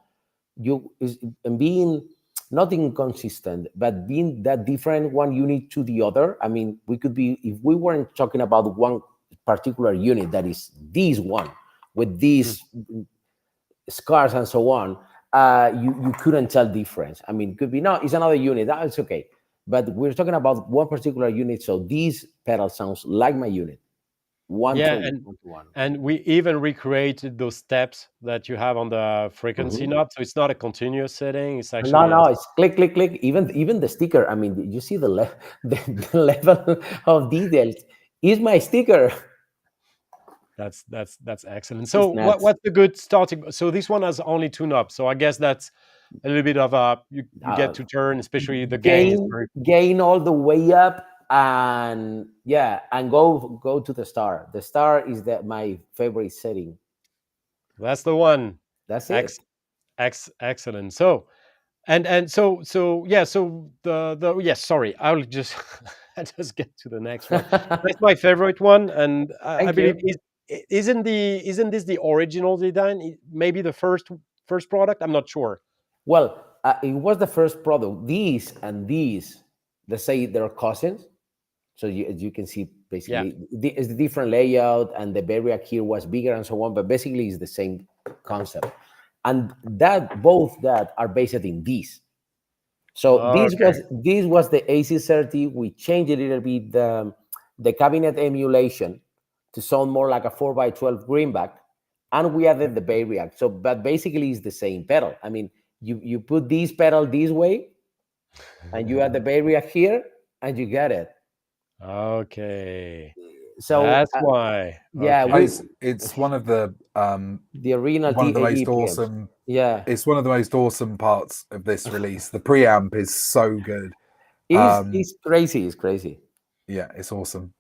and being not inconsistent, but being that different one unit to the other. I mean, we could be, if we weren't talking about one particular unit that is this one with mm, these scars and so on, you couldn't tell difference. I mean, it could be, no, it's another unit, it's okay. But we're talking about one particular unit, so this pedal sounds like my unit, one to yeah, one to one. and we even recreated those steps that you have on the frequency Mhm. knob. So it's not a continuous setting; it's No, actually a. no, it's click, click, click. Even the sticker. I mean, you see the level of details. Is my sticker? That's excellent. So It's nuts. what's the good starting? So this one has only two knobs. So I guess that's a little bit of a you get Uh, to turn, especially the gain is gain, very. gain all the way up, and yeah, and go to the star. The star is my favorite setting. That's the one. That's Ex- it. Excellent. So so the yes, sorry, I'll just I'll just get to the next one. That's my favorite one, and I Thank believe you. isn't this the original design? Maybe the first product. I'm not sure. Well, it was the first product. These and these, let's say they're cousins. So as you can see, Yeah. basically, it's the different layout, and the barrier here was bigger and so on. But basically, it's the same concept, and that both that are based in these. So Okay. this was the AC30. We changed a little bit the cabinet emulation to sound more like a 4x12 greenback, and we added the Bay React. So, but basically, it's the same pedal. I mean, you put this pedal this way, and you add the Bay React here, and you get it. Okay. So, That's why. yeah, Okay. It's the original one of the most EPMs. awesome. Yeah, It's one of the most awesome parts of this release. The preamp is so good. it's crazy. It's crazy. Yeah, it's awesome.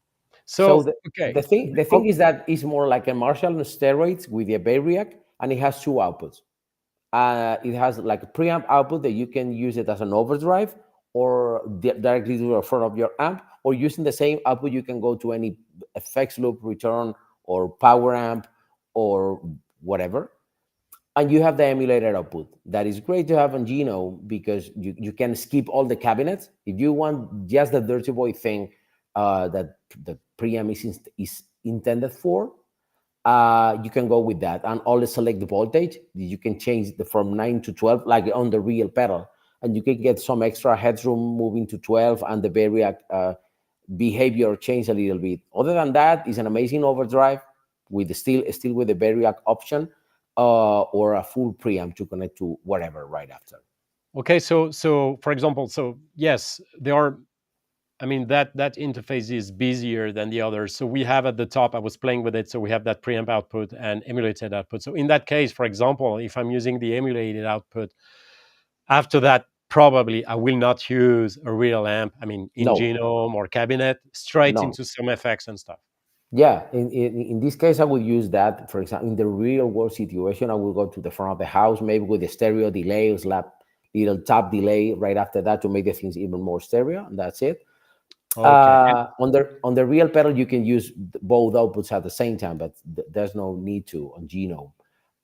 So So okay. the thing Oh, is that it's more like a Marshall on steroids with a Bay React, and it has two outputs. It has like a preamp output that you can use it as an overdrive or directly to the front of your amp, or using the same output you can go to any effects loop return or power amp or whatever, and you have the emulator output. That is great to have on Geno because you can skip all the cabinets if you want just the dirty boy thing that the preamp is intended for. You can go with that and always select the voltage. You can change the from 9 to 12 like on the real pedal, and you can get some extra headroom moving to 12, and the barrier behavior change a little bit. Other than that, it's an amazing overdrive with still with the barrier option, or a full preamp to connect to whatever right after. Okay. So for example, so yes, there are. I mean that interface is busier than the others. So we have at the top. I was playing with it. So we have that preamp output and emulated output. So in that case, for example, if I'm using the emulated output, after that, probably I will not use a real amp. I mean, in No, genome or cabinet, straight no. into some effects and stuff. Yeah, in this case, I would use that. For example, in the real world situation, I will go to the front of the house, maybe with a stereo delay or slap little tap delay right after that to make the things even more stereo, and that's it. Okay. On the real pedal, you can use both outputs at the same time, but there's no need to on Genome.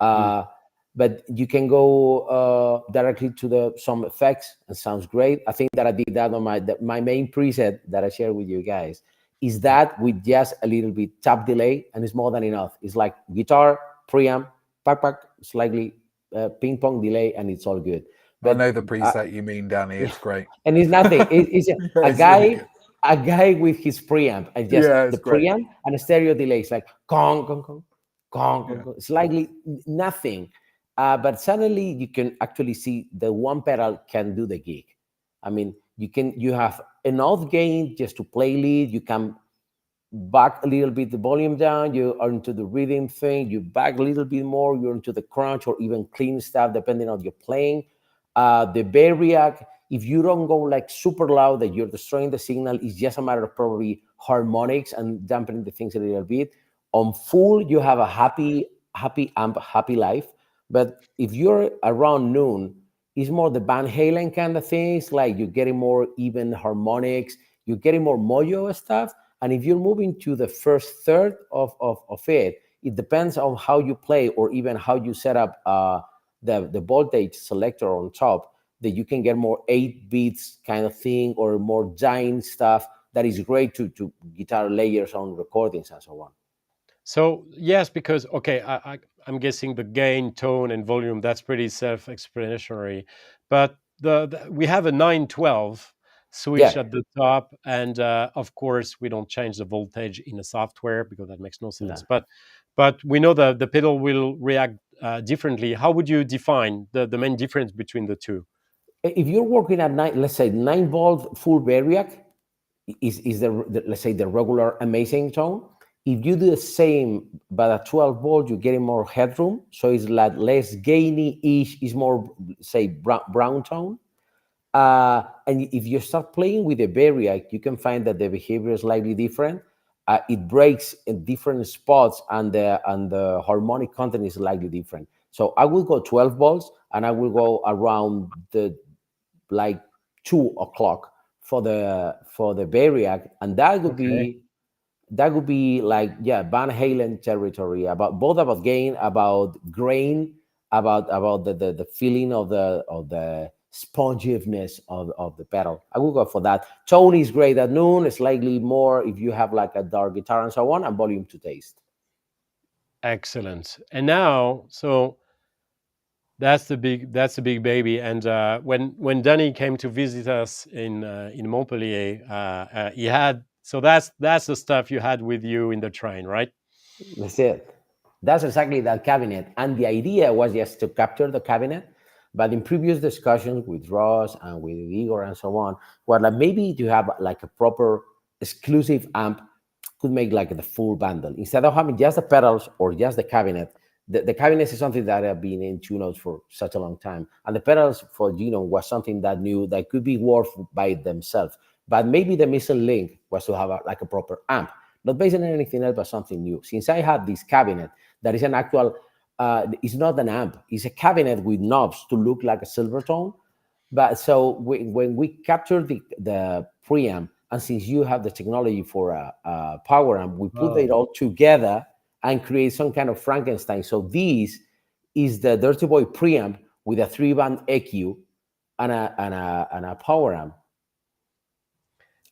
Mm. But you can go directly to the some effects, and sounds great. I think that I did that on my main preset that I share with you guys is that with just a little bit tap delay, and it's more than enough. It's like guitar preamp, pack, slightly ping pong delay, and it's all good. I But know the preset you mean, Danny. yeah, It's great. and it's nothing. It's Yeah, a it's really guy, good. a guy with his preamp, and just Yeah, the it's great. preamp and a stereo delay. It's like gong, gong, gong, gong, gong, Yeah. gong. Slightly nothing, but suddenly you can actually see the one pedal can do the gig. I mean, you have enough gain just to play lead. You can back a little bit the volume down, you are into the rhythm thing, you back a little bit more, you're into the crunch or even clean stuff depending on your playing. The Bay React, if you don't go like super loud that you're destroying the signal, it's just a matter of probably harmonics and dampening the things a little bit. On full, you have a happy amp, happy life. But if you're around noon, it's more the Van Halen kind of things, like you're getting more even harmonics, you're getting more mojo stuff. And if you're moving to the first third of it, it depends on how you play or even how you set up the voltage selector on top, that you can get more 8 beats kind of thing or more giant stuff that is great to guitar layers on recordings and so on. So yes, because okay, I'm guessing the gain, tone, and volume that's pretty self-explanatory, but we have a 912 switch Yeah, at the top, and of course we don't change the voltage in the software because that makes no sense. no. But we know that the pedal will react differently. How would you define the main difference between the two? If you're working at nine, let's say 9 volt full variac is the let's say the regular amazing tone. If you do the same but at 12 volt, you're getting more headroom, so it's like less gainy-ish, is more say brown tone. And if you start playing with the variac, you can find that the behavior is slightly different. It breaks in different spots, and the harmonic content is slightly different. So I will go 12 volts, and I will go around the like 2 o'clock for the Variac, and that would be like, yeah, Van Halen territory, about both about gain, about grain, about the feeling of the sponginess of the pedal. I will go for that. Tone is great at noon, slightly more if you have like a dark guitar and so on, and volume to taste. Excellent. And now, so that's the big baby. And when Danny came to visit us in Montpellier, he had, so that's the stuff you had with you in the train, right? That's it. That's exactly that cabinet. And the idea was just to capture the cabinet. But in previous discussions with Ross and with Igor and so on, well, like maybe to have like a proper exclusive amp could make like the full bundle instead of having just the pedals or just the cabinet. The cabinet is something that I've been in tunes for such a long time, and the pedals for Genome was something that new that could be worth by themselves. But maybe the missing link was to have like a proper amp, not based on anything else, but something new. Since I had this cabinet that is an actual, it's not an amp, it's a cabinet with knobs to look like a Silvertone. But so when we capture the preamp, and since you have the technology for a power amp, we put it all together and create some kind of Frankenstein. So this is the Dirty Boy preamp with a 3-band EQ and a power amp.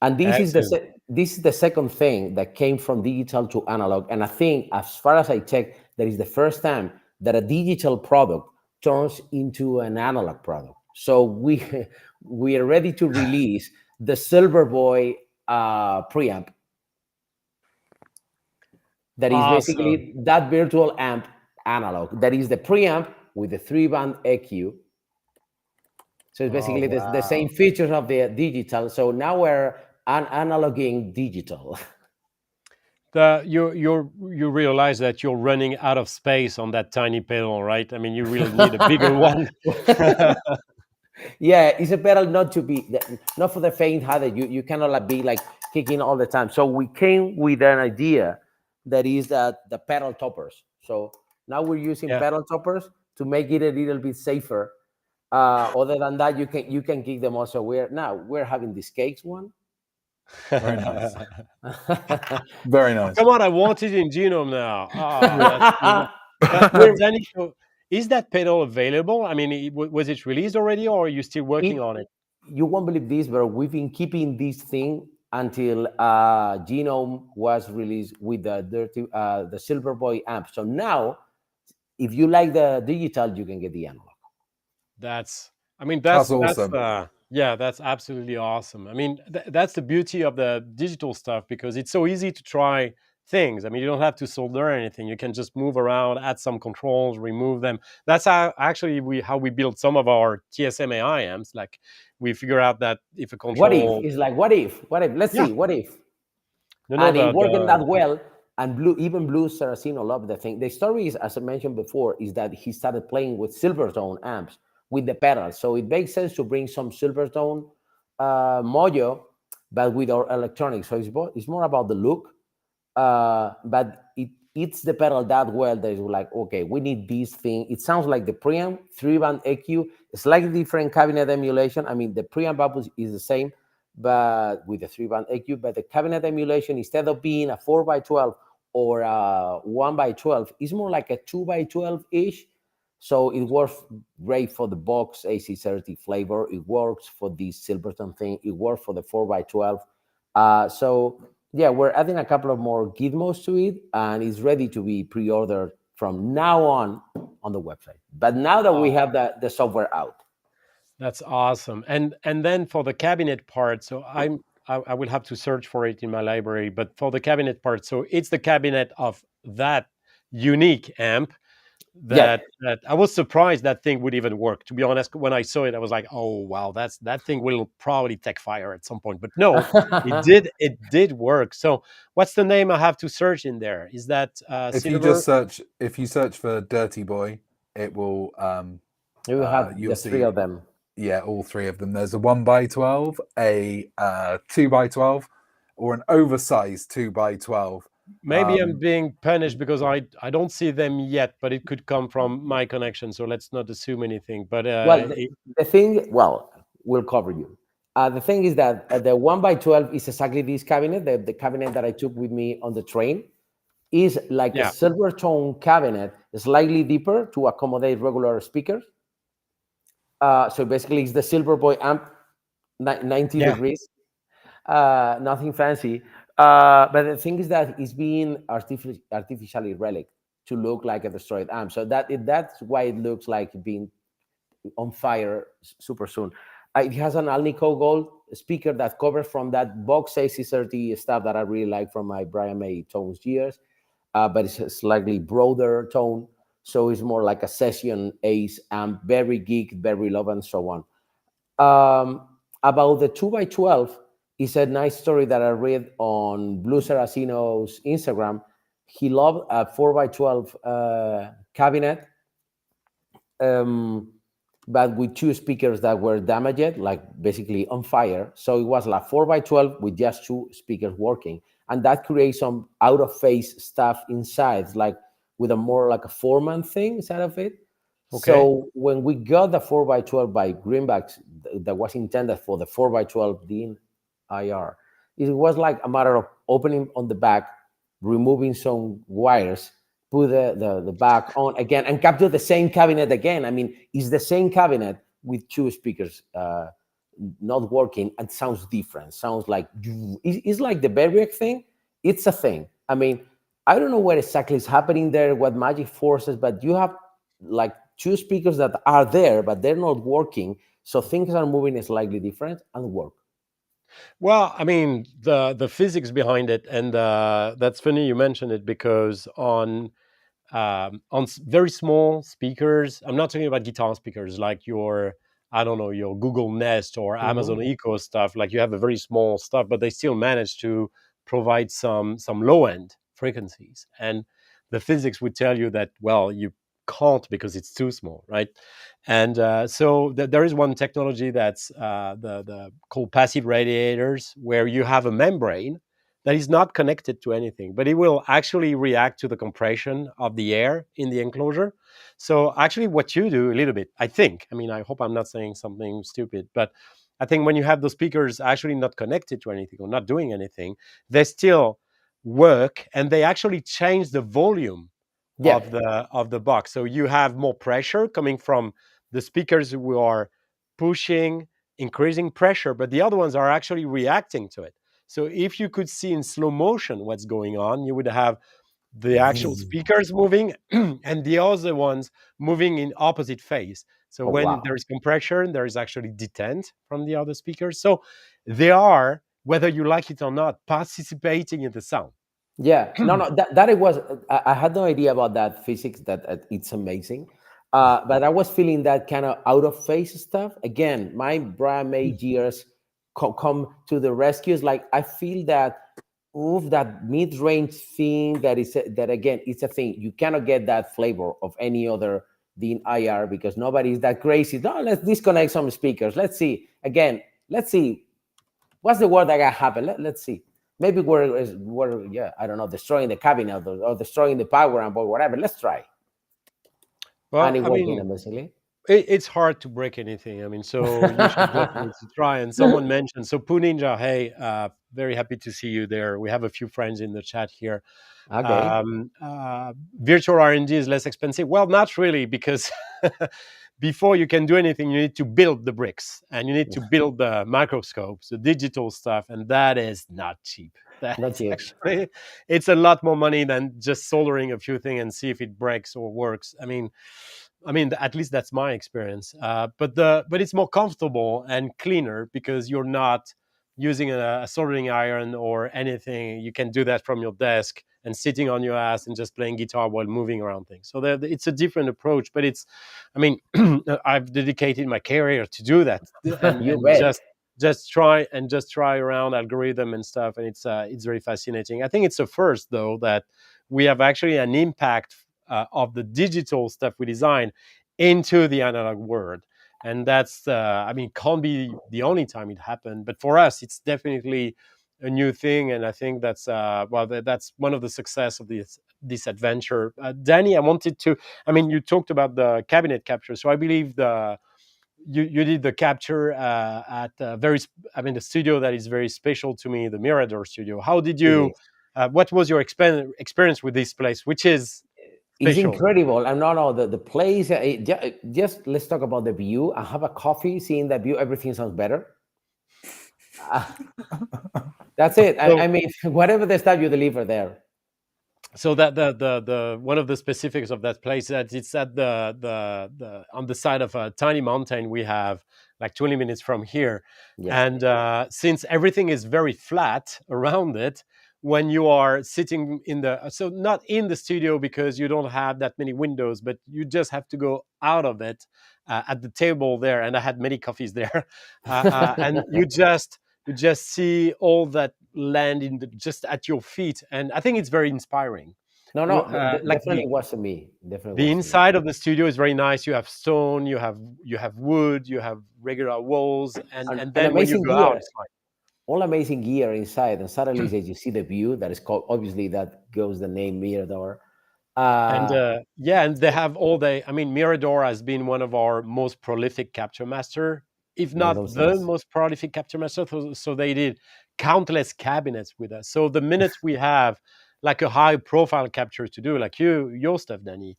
And this is the second thing that came from digital to analog. And I think, as far as I check, that is the first time that a digital product turns into an analog product. So we are ready to release the Silver Boy preamp. That is basically that virtual amp analog. That is the preamp with the 3-band EQ. So it's basically the same features of the digital. So now we're analoging digital. You realize that you're running out of space on that tiny pedal, right? I mean, you really need a bigger one. Yeah, it's a pedal not for the faint-hearted. You cannot like be like kicking all the time. So we came with an idea that is the pedal toppers. So now we're using pedal toppers to make it a little bit safer. Other than that, you can kick them also. We're having this cakes one. Very nice. Very nice. Come on, I want it in Genome now. But Danny, is that pedal available? I mean, was it released already, or are you still working on it? You won't believe this, but we've been keeping this thing until Genome was released with the Silver Boy amp. So now, if you like the digital, you can get the analog. That's awesome. That's absolutely awesome. I mean, that's the beauty of the digital stuff, because it's so easy to try things. I mean, you don't have to solder anything. You can just move around, add some controls, remove them. That's how we build some of our TSM AI amps. Like, we figure out that if a control... What if? It's like, what if? Let's see, what if? And it working that well. And Blue Saraceno loved the thing. The story is, as I mentioned before, is that he started playing with Silvertone amps with the pedals. So it makes sense to bring some Silvertone mojo, but with our electronics. So it's more about the look, but it's the pedal that well that is like, okay, we need this thing. It sounds like the preamp, 3-band EQ, slightly different cabinet emulation. I mean, the preamp output is the same, but with the 3-band EQ, but the cabinet emulation, instead of being a 4x12 or a 1x12, is more like a 2x12-ish. So it works great for the box AC30 flavor. It works for the Silvertone thing. It works for the 4x12. So yeah, we're adding a couple of more gizmos to it, and it's ready to be pre-ordered from now on the website. But now that we have the software out. That's awesome. And then for the cabinet part, so I will have to search for it in my library, but for the cabinet part, so it's the cabinet of that unique amp that I was surprised that thing would even work. To be honest, when I saw it, I was like, oh wow, that thing will probably take fire at some point. But no, it did work. So what's the name I have to search in there? Is that if you search for Dirty Boy, it will you will have the three of them. Yeah, all three of them. There's a 1x12, a 2x12, or an oversized 2x12. Maybe I'm being punished because I don't see them yet, but it could come from my connection. So let's not assume anything. But Well, the thing, well, we'll cover you. The thing is that the 1 by 12 is exactly this cabinet. The cabinet that I took with me on the train is like a yeah, silver tone cabinet, slightly deeper to accommodate regular speakers. So basically, it's the Silver Boy amp, 90 yeah. degrees, nothing fancy. But the thing is that it's being artificially relic to look like a destroyed amp. So that's why it looks like being on fire super soon. It has an Alnico Gold speaker that covers from that box AC30 stuff that I really like from my Brian May Tones years, but it's a slightly broader tone. So it's more like a session ace amp, very geek, very love, and so on. About the 2 by 12 is a nice story that I read on Blue Saraceno's Instagram. He loved a 4 by 12 cabinet, but with two speakers that were damaged, like basically on fire. So it was like 4 by 12 with just two speakers working. And that creates some out of phase stuff inside, like with a more like a foreman thing inside of it. Okay. So when we got the 4 by 12 by Greenbacks that was intended for the 4 by 12 DIN IR, it was like a matter of opening on the back, removing some wires, put the back on again, and capture the same cabinet again. I mean, it's the same cabinet with two speakers not working and sounds different. Sounds like it's like the Berwick thing. It's a thing. I mean, I don't know what exactly is happening there, what magic forces, but you have like two speakers that are there, but they're not working. So things are moving slightly different and work. Well, I mean the physics behind it, and that's funny you mentioned it because on very small speakers. I'm not talking about guitar speakers like your, I don't know, your Google Nest or Mhm. Amazon Echo stuff. Like you have a very small stuff, but they still manage to provide some low end frequencies. And the physics would tell you that, well, you can't because it's too small, right? And there is one technology that's the called passive radiators, where you have a membrane that is not connected to anything, but it will actually react to the compression of the air in the enclosure. So actually what you do a little bit, I think, I mean, I hope I'm not saying something stupid, but I think when you have those speakers actually not connected to anything or not doing anything, they still work, and they actually change the volume Yeah. of the box. So you have more pressure coming from the speakers who are pushing, increasing pressure, but the other ones are actually reacting to it. So if you could see in slow motion what's going on, you would have the actual speakers moving and the other ones moving in opposite phase. So Oh when wow. there is compression, there is actually detent from the other speakers. So they are, whether you like it or not, participating in the sound. Yeah, no, no, that it was. I had no idea about that physics. That it's amazing, but I was feeling that kind of out of phase stuff. Again, my Brian May years come to the rescues. Like I feel that, oof, that mid range thing that is that again, it's a thing. You cannot get that flavor of any other DIN IR because nobody is that crazy. No, let's disconnect some speakers. Let's see again. Let's see what's the word that got happen. Let's see. Maybe we're yeah, I don't know, destroying the cabinet or destroying the power amp or whatever. Let's try. And Well, it I working mean, amazingly. it's hard to break anything. I mean, so you should definitely try. And someone mentioned, so Poo Ninja, hey, very happy to see you there. We have a few friends in the chat here. Okay. Um, uh, Virtual R&D is less expensive. Well, not really, because before you can do anything, you need to build the bricks and you need to build the microscopes, the digital stuff, and that is not cheap. Not That's cheap. actually, it's a lot more money than just soldering a few things and see if it breaks or works. I mean, at least that's my experience. But it's more comfortable and cleaner because you're not using a soldering iron or anything. You can do that from your desk and sitting on your ass and just playing guitar while moving around things. So it's a different approach. But I mean, I've dedicated my career to do that and You and bet. just try around algorithm and stuff, and it's very fascinating. I think it's the first though that we have actually an impact of the digital stuff we design into the analog world. And that's, I mean, can't be the only time it happened, but for us, it's definitely a new thing, and I think that's that's one of the success of this adventure. Danny, I wanted to. I mean, you talked about the cabinet capture, so I believe you did the capture at the studio that is very special to me, the Mirador studio. How did It you? is. What was your experience with this place, which is It's special? incredible. And no, the place, just let's talk about the view. I have a coffee, seeing the view, everything sounds better. Uh, that's it. So, I mean, whatever the stuff you deliver there. so that the one of the specifics of that place, that it's at the on the side of a tiny mountain we have, like 20 minutes from here. Yeah. And since everything is very flat around it, when you are sitting in not in the studio, because you don't have that many windows, but you just have to go out of it, at the table there, and I had many coffees there. And you just see all that land just at your feet, and I think it's very inspiring. No, Like definitely was to me. Definitely the was to me. inside of the studio is very nice. You have stone, you have wood, you have regular walls, and An then when you amazing go out, gear, it's like. all amazing gear inside. And suddenly, as you see the view, that is called, obviously, that goes the name Mirador. And Uh, yeah, and they have all the. I mean, Mirador has been one of our most prolific capture master, if one of not those the things. most prolific capture master. So they did countless cabinets with us. So the minute we have like a high profile capture to do, like your stuff, Danny,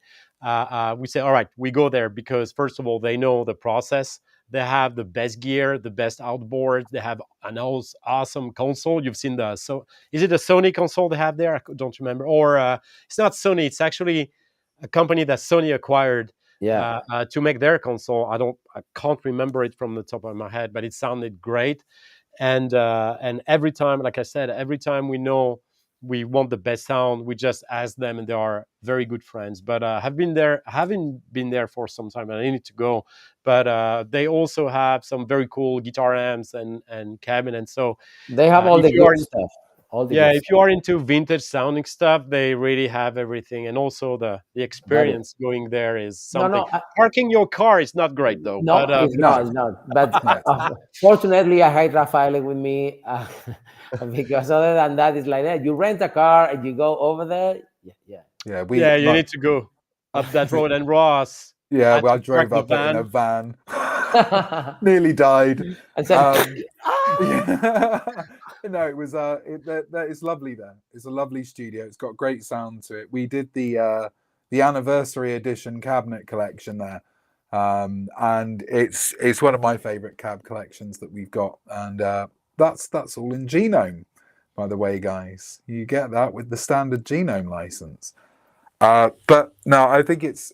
we say, all right, we go there, because first of all, they know the process. They have the best gear, the best outboards. They have an awesome console. You've seen is it a Sony console they have there? I don't remember. Or it's not Sony. It's actually a company that Sony acquired Yeah. to make their console. I can't remember it from the top of my head, but it sounded great. And every time, like I said, every time we know we want the best sound, we just ask them, and they are very good friends. But haven't been there for some time, and I need to go. But they also have some very cool guitar amps and cabinets. So They have all if the you are good stuff. All the yeah, good if stuff. you are into vintage sounding stuff, they really have everything. And also the That is. experience going there is No, something. no, Parking your car is not great though, but no, it's not. No, It's not. But no, it's not. fortunately, I had Rafael with me, because other than that, it's like that. You rent a car and you go over there. Yeah, yeah. Yeah, yeah, you need to go up that road. And Ross had I to park drove the up it in a van. van. Nearly died. And said, Yeah. No, it was that is lovely there. It's a lovely studio. It's got great sound to it. We did the anniversary edition cabinet collection there. And it's one of my favorite cab collections that we've got. And that's all in Genome, by the way, guys. You get that with the standard Genome license. But no, I think it's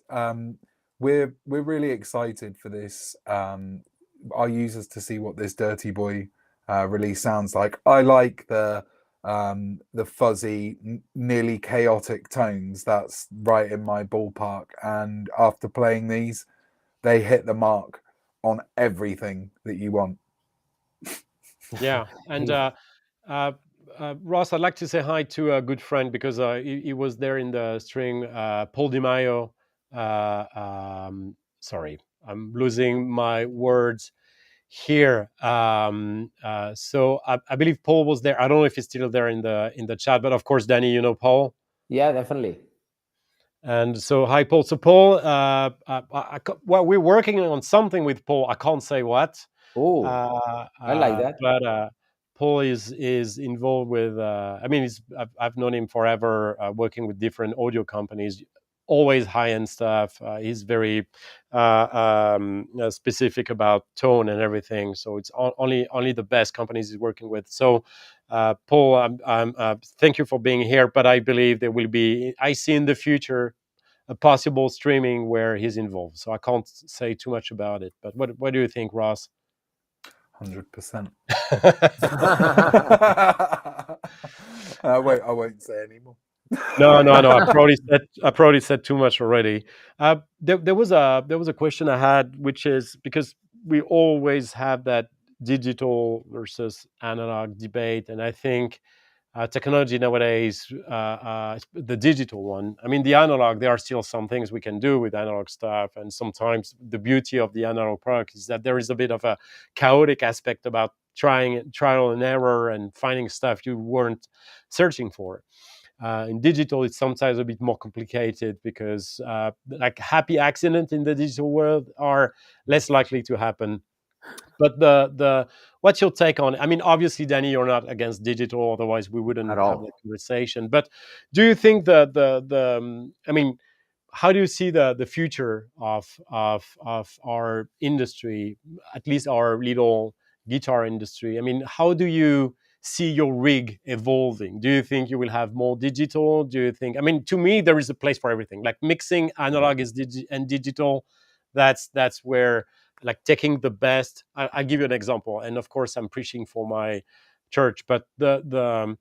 we're really excited for this, our users, to see what this Dirty Boy release sounds like. I like the fuzzy, nearly chaotic tones. That's right in my ballpark. And after playing these, they hit the mark on everything that you want. Yeah, and Ross, I'd like to say hi to a good friend, because he was there in the string. Paul Di Maio. Sorry, I'm losing my words here. So I believe Paul was there. I don't know if he's still there in the chat, but of course, Danny, you know Paul. yeah, definitely. And so, hi, Paul. So, Paul, well, we're working on something with Paul. I can't say what. Oh, I like that. But Paul is involved with. I mean, I've known him forever, working with different audio companies, always high end stuff. He's very specific about tone and everything. So it's only the best companies he's working with. So. Paul, thank you for being here. But I believe there will be. I see in the future a possible streaming where he's involved. So I can't say too much about it. But what do you think, Ross? 100%. I won't say anymore. No. I probably said too much already. There was a question I had, which is because we always have that digital versus analog debate, and I think technology nowadays, the digital one. I mean, the analog. There are still some things we can do with analog stuff, and sometimes the beauty of the analog product is that there is a bit of a chaotic aspect about trial and error and finding stuff you weren't searching for. In digital, it's sometimes a bit more complicated because like happy accidents in the digital world are less likely to happen. But the what's your take on it? I mean, obviously, Danny, you're not against digital, otherwise we at wouldn't have the all. conversation. But do you think the I mean, how do you see the future of our industry, at least our little guitar industry? I mean, how do you see your rig evolving? Do you think you will have more digital? Do you think? I mean, to me, there is a place for everything. Like mixing analog is and digital. That's where, like, taking the best. I'll give you an example, and of course, I'm preaching for my church, but the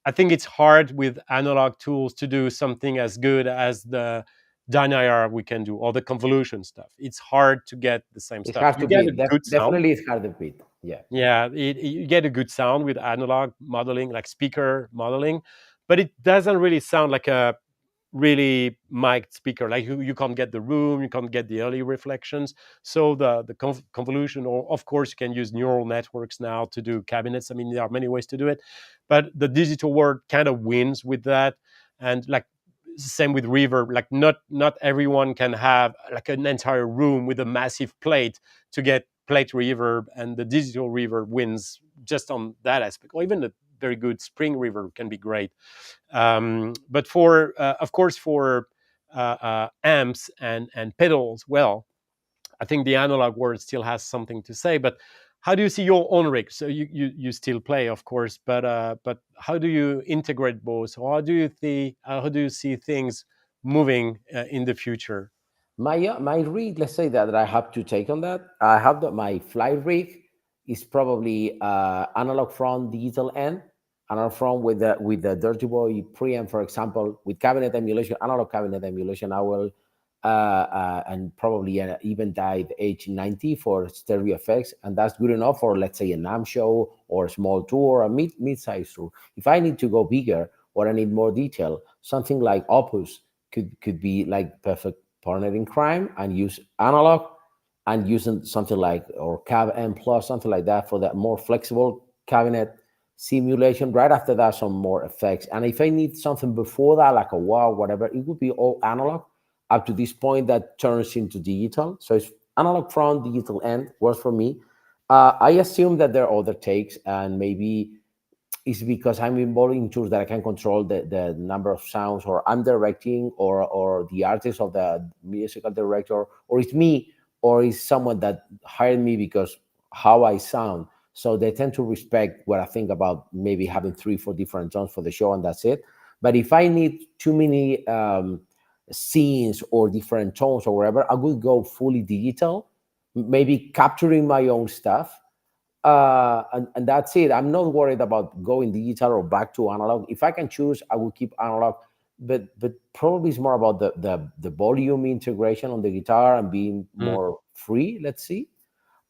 I think it's hard with analog tools to do something as good as the dynamic we can do or the convolution stuff. It's hard to get the same It's stuff. hard You to get a beat. good sound. Definitely, it's hard to beat. Yeah. Yeah, you get a good sound with analog modeling, like speaker modeling, but it doesn't really sound like a really mic'd speaker. Like you can't get the room, you can't get the early reflections. So the convolution, or of course, you can use neural networks now to do cabinets. I mean, there are many ways to do it, but the digital world kind of wins with that. And like same with reverb, like not everyone can have like an entire room with a massive plate to get plate reverb, and the digital reverb wins just on that aspect. Or even the very good spring reverb can be great. But for of course for amps and pedals, well, I think the analog world still has something to say. But how do you see your own rig? So you still play, of course, but how do you integrate both? Or how do you see things moving in the future? My rig, let's say that I have to take on that. I have my flight rig is probably analog front, digital end. Analog front with the Dirty Boy preamp, for example, with cabinet emulation, analog cabinet emulation. I will and probably an Eventide H90 for stereo effects, and that's good enough for, let's say, a NAMM show or a small tour, a mid-size tour. If I need to go bigger or I need more detail, something like Opus could be like perfect partner in crime, and use analog and using something like or Cab M plus, something like that, for that more flexible cabinet simulation. Right after that, some more effects. And if I need something before that, like a wow, whatever, it would be all analog up to this point that turns into digital. So it's analog front, digital end, works for me. I assume that there are other takes, and maybe it's because I'm involved in tools that I can control the number of sounds, or I'm directing, or the artist of the musical director, or it's me, or it's someone that hired me because how I sound. So they tend to respect what I think about maybe having 3, 4 different tones for the show, and that's it. But if I need too many scenes or different tones or whatever, I would go fully digital, maybe capturing my own stuff, and that's it. I'm not worried about going digital or back to analog. If I can choose, I will keep analog, but probably it's more about the volume integration on the guitar and being Mm. more free. Let's see.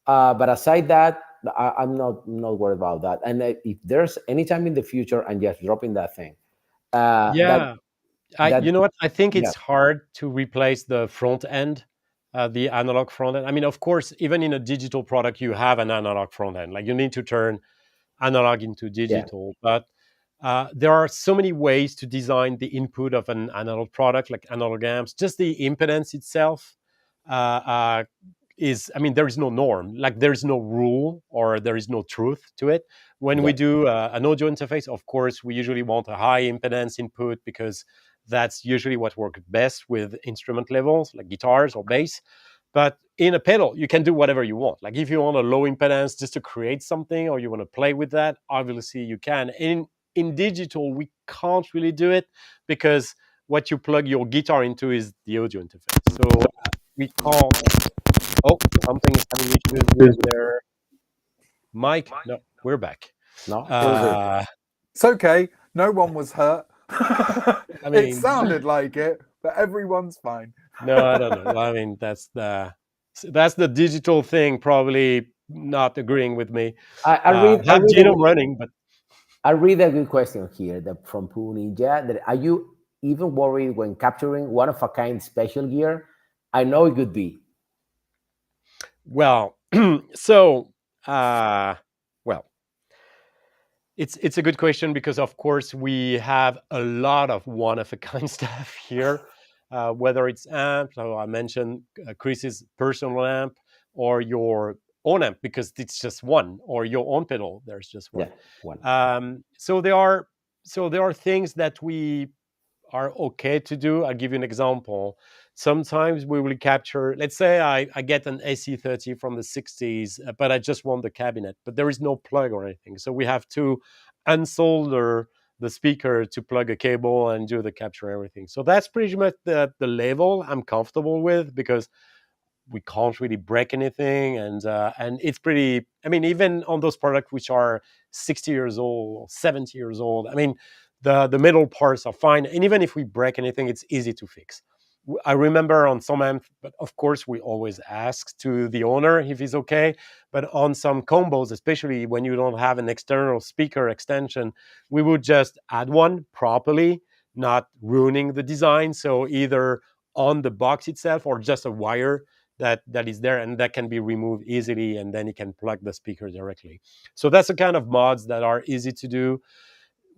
But aside that, I'm not worried about that. And if there's any time in the future, and just dropping that thing, that Yeah, that you know what? I think yeah, it's hard to replace the front end, the analog front end. I mean, of course, even in a digital product, you have an analog front end. Like you need to turn analog into yeah, digital, but there are so many ways to design the input of an analog product, like analog amps. Just the impedance itself uh, uh, is, I mean, there is no norm, like there is no rule or there is no truth to it. When we yeah. do an audio interface, of course, we usually want a high impedance input because that's usually what works best with instrument levels like guitars or bass. But in a pedal, you can do whatever you want. Like if you want a low impedance just to create something, or you want to play with that, obviously you can. In digital, we can't really do it because what you plug your guitar into is the audio interface. So we can't. Oh, something is having issues with their mic. No, we're back. No, we're good. Uh, It's okay. No one was hurt. I It mean, sounded like it, but everyone's fine. no, I don't know. I mean, that's the digital thing. Probably not agreeing with me. I read I Have read a genome running, but I read a good question here that from Poo Ninja. That are you even worried when capturing one of a kind special gear? I know it could be. well, so uh, well, It's a good question because of course we have a lot of one of a kind stuff here, whether it's amp. So I mentioned Chris's personal amp or your own amp because it's just one, or your own pedal. There's just one. Yeah, one. So there are things that we are okay to do. I'll give you an example. Sometimes we will capture, let's say I get an AC30 from the 60s, but I just want the cabinet, but there is no plug or anything. So we have to unsolder the speaker to plug a cable and do the capture and everything. So that's pretty much the level I'm comfortable with, because we can't really break anything, and it's pretty. I mean, even on those products which are 60 years old, 70 years old, I mean, the metal parts are fine, and even if we break anything, it's easy to fix. I remember on some amp, but of course we always ask to the owner if he's okay. But on some combos, especially when you don't have an external speaker extension, we would just add one properly, not ruining the design. So either on the box itself or just a wire that is there, and that can be removed easily, and then you can plug the speaker directly. So that's the kind of mods that are easy to do.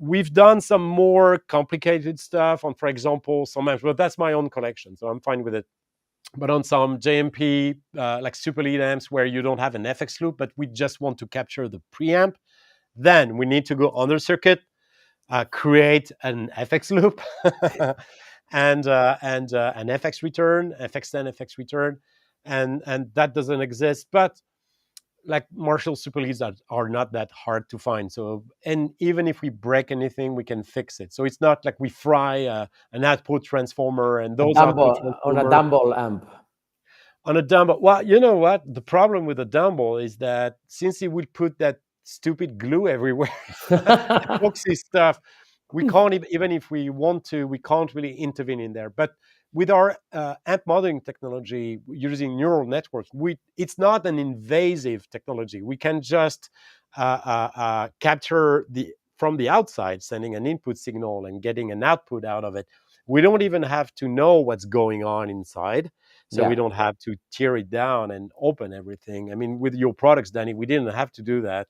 We've done some more complicated stuff on, for example, some amps, but that's my own collection, so I'm fine with it. But on some JMP, like super lead amps, where you don't have an FX loop, but we just want to capture the preamp, then we need to go on the circuit, create an FX loop, and an FX return, FX10, FX return, and that doesn't exist. But like Marshall super leads that are not that hard to find. So, and even if we break anything, we can fix it. So it's not like we fry an output transformer, and those output On a transformer Dumble amp. on a dumbbell. Well, you know what? The problem with a dumbbell is that since it would put that stupid glue everywhere, epoxy stuff, we can't even if we want to, we can't really intervene in there. But with our amp modeling technology using neural networks, it's not an invasive technology. We can just capture the from the outside, sending an input signal and getting an output out of it. We don't even have to know what's going on inside, so we Yeah. don't have to tear it down and open everything. I mean, with your products, Danny, we didn't have to do that,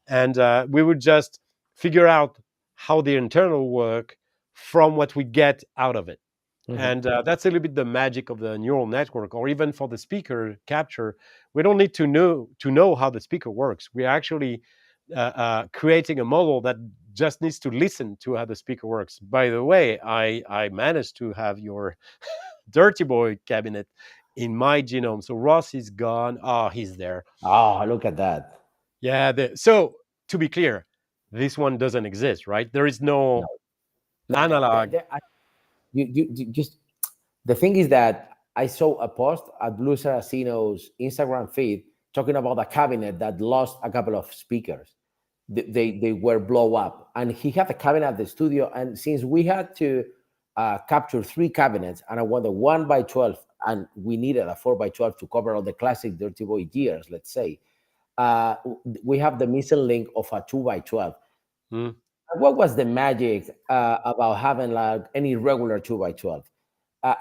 and we would just figure out how the internal work from what we get out of it. And that's a little bit the magic of the neural network, or even for the speaker capture. We don't need to know how the speaker works. We're actually creating a model that just needs to listen to how the speaker works. By the way, I managed to have your Dirty Boy cabinet in my genome. So Ross is gone. Oh, he's there. Oh, look at that. Yeah. So to be clear, this one doesn't exist, right? There is no analog. You just the thing is that I saw a post at Blue Saraceno's Instagram feed talking about a cabinet that lost a couple of speakers. They were blow up, and he had a cabinet at the studio. And since we had to capture 3 cabinets, and I wanted 1x12, and we needed a 4x12 to cover all the classic Dirty Boy gears, let's say, we have the missing link of a 2x12. Mm. What was the magic about having like any regular 2x12?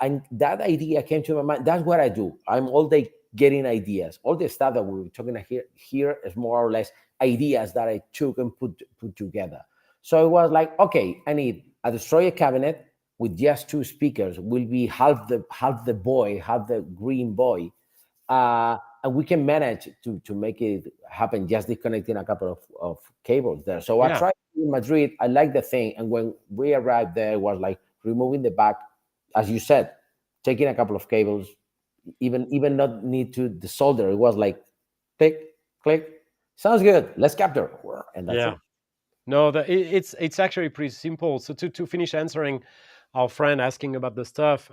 And that idea came to my mind. That's what I do. I'm all day getting ideas. All the stuff that we were talking here is more or less ideas that I took and put together. So it was like, okay, I need a destroyer cabinet with just 2 speakers. Will be half the boy, half the green boy, and we can manage to make it happen just disconnecting a couple of cables there. So I tried in Madrid. I liked the thing, and when we arrived there, it was like removing the back, as you said, taking a couple of cables, even not need to desolder. It was like click, click. Sounds good. Let's capture, and that's it. No, it's actually pretty simple. So to finish answering our friend asking about the stuff,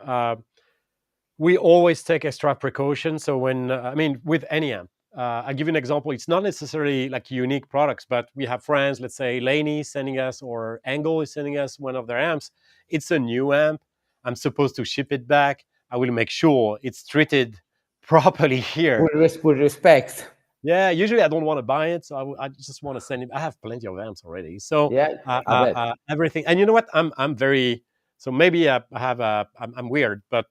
we always take extra precautions. So when I mean, with any amp, I'll give you an example. It's not necessarily like unique products, but we have friends, let's say Laney sending us, or Angle is sending us one of their amps. It's a new amp. I'm supposed to ship it back. I will make sure it's treated properly here. With respect. Yeah, usually I don't want to buy it, so I just want to send it. I have plenty of amps already, so Yeah, I bet. everything. And you know what? I'm very, so maybe I have I'm weird, but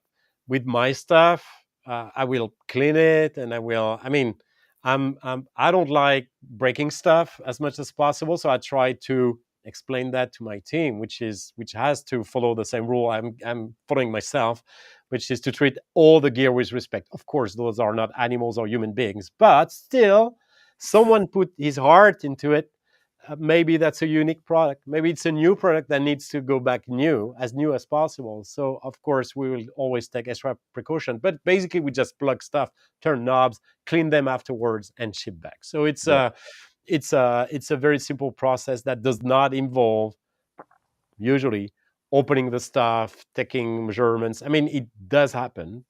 with my stuff, I will clean it, and I will. I mean, I don't like breaking stuff as much as possible, so I try to explain that to my team, which has to follow the same rule I'm following myself, which is to treat all the gear with respect. Of course, those are not animals or human beings, but still, someone put his heart into it. Maybe that's a unique product. Maybe it's a new product that needs to go back new as possible. So of course we will always take extra precaution. But basically we just plug stuff, turn knobs, clean them afterwards, and ship back. So it's a very simple process that does not involve usually opening the stuff, taking measurements. I mean, it does happen,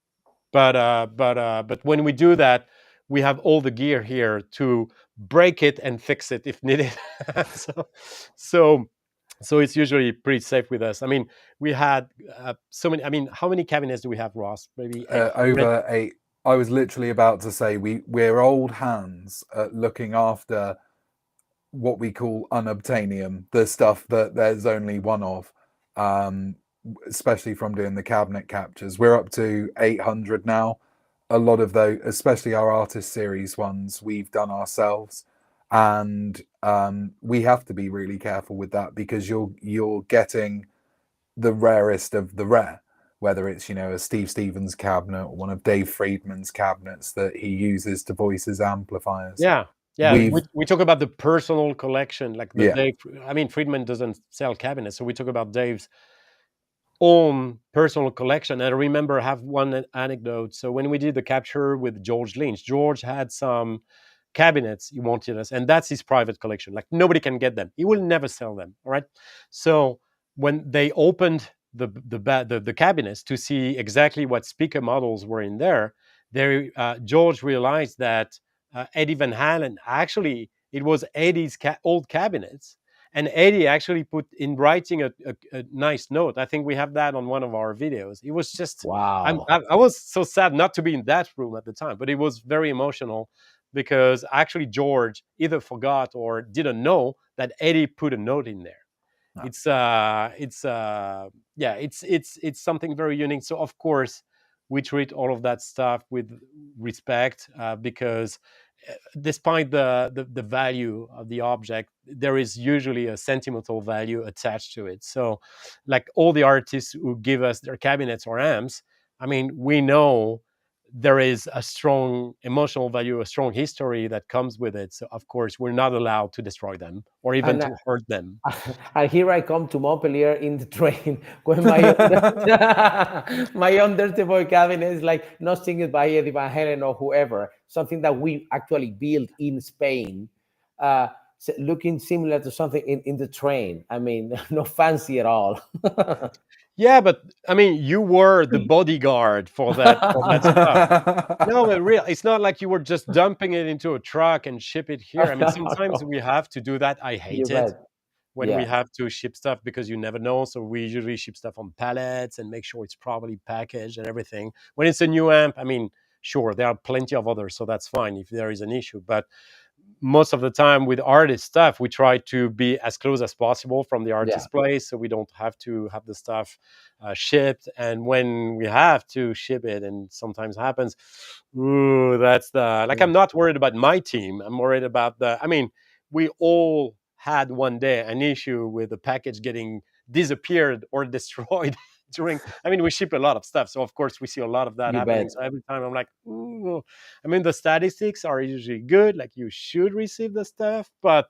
but when we do that, we have all the gear here to break it and fix it if needed. so, so, so it's usually pretty safe with us. I mean, we had so many. I mean, how many cabinets do we have, Ross? Maybe 800? Over 8. I was literally about to say we're old hands at looking after what we call unobtainium, the stuff that there's only one of, especially from doing the cabinet captures. We're up to 800 now. A lot of those, especially our artist series ones, we've done ourselves, and we have to be really careful with that because you're getting the rarest of the rare, whether it's a Steve Stevens cabinet or one of Dave Friedman's cabinets that he uses to voice his amplifiers. Yeah. We talk about the personal collection, like the Dave. I mean, Friedman doesn't sell cabinets, so we talk about Dave's own personal collection. And I remember I have one anecdote. So when we did the capture with George Lynch, George had some cabinets he wanted us, and that's his private collection. Like nobody can get them. He will never sell them. All right. So when they opened the cabinets to see exactly what speaker models were in there, George realized that Eddie Van Halen, actually it was Eddie's old cabinets, and Eddie actually put in writing a nice note. I think we have that on one of our videos. It was just Wow. I was so sad not to be in that room at the time, but it was very emotional because actually George either forgot or didn't know that Eddie put a note in there. No. It's something very unique. So of course we treat all of that stuff with respect because despite the value of the object, there is usually a sentimental value attached to it. So like all the artists who give us their cabinets or amps, I mean, we know there is a strong emotional value, a strong history that comes with it. So of course we're not allowed to destroy them or even And to hurt them. and here I come to Montpellier in the train with my my Undertable cabinet is like not singing by Eddie Van Halen or whoever, something that we actually built in Spain, looking similar to something in the train. I mean, no fancy at all. Yeah, but I mean, you were the bodyguard for that stuff. No, but real, it's not like you were just dumping it into a truck and ship it here. I mean, sometimes we have to do that. I You hate it bet. when we Yeah. have to ship stuff because you never know. So we usually ship stuff on pallets and make sure it's properly packaged and everything. When it's a new amp, I mean, sure, there are plenty of others, so that's fine if there is an issue. But most of the time with artist stuff, we try to be as close as possible from the Yeah. artist place, so we don't have to have the stuff shipped. And when we have to ship it, and sometimes happens, ooh, that's the like. I'm not worried about my team. I'm worried about the. I mean, we all had one day an issue with the package getting disappeared or destroyed during. I mean, we ship a lot of stuff, so of course we see a lot of that You happening. bet. So every time I'm like, ooh. I mean, the statistics are usually good, like you should receive the stuff, but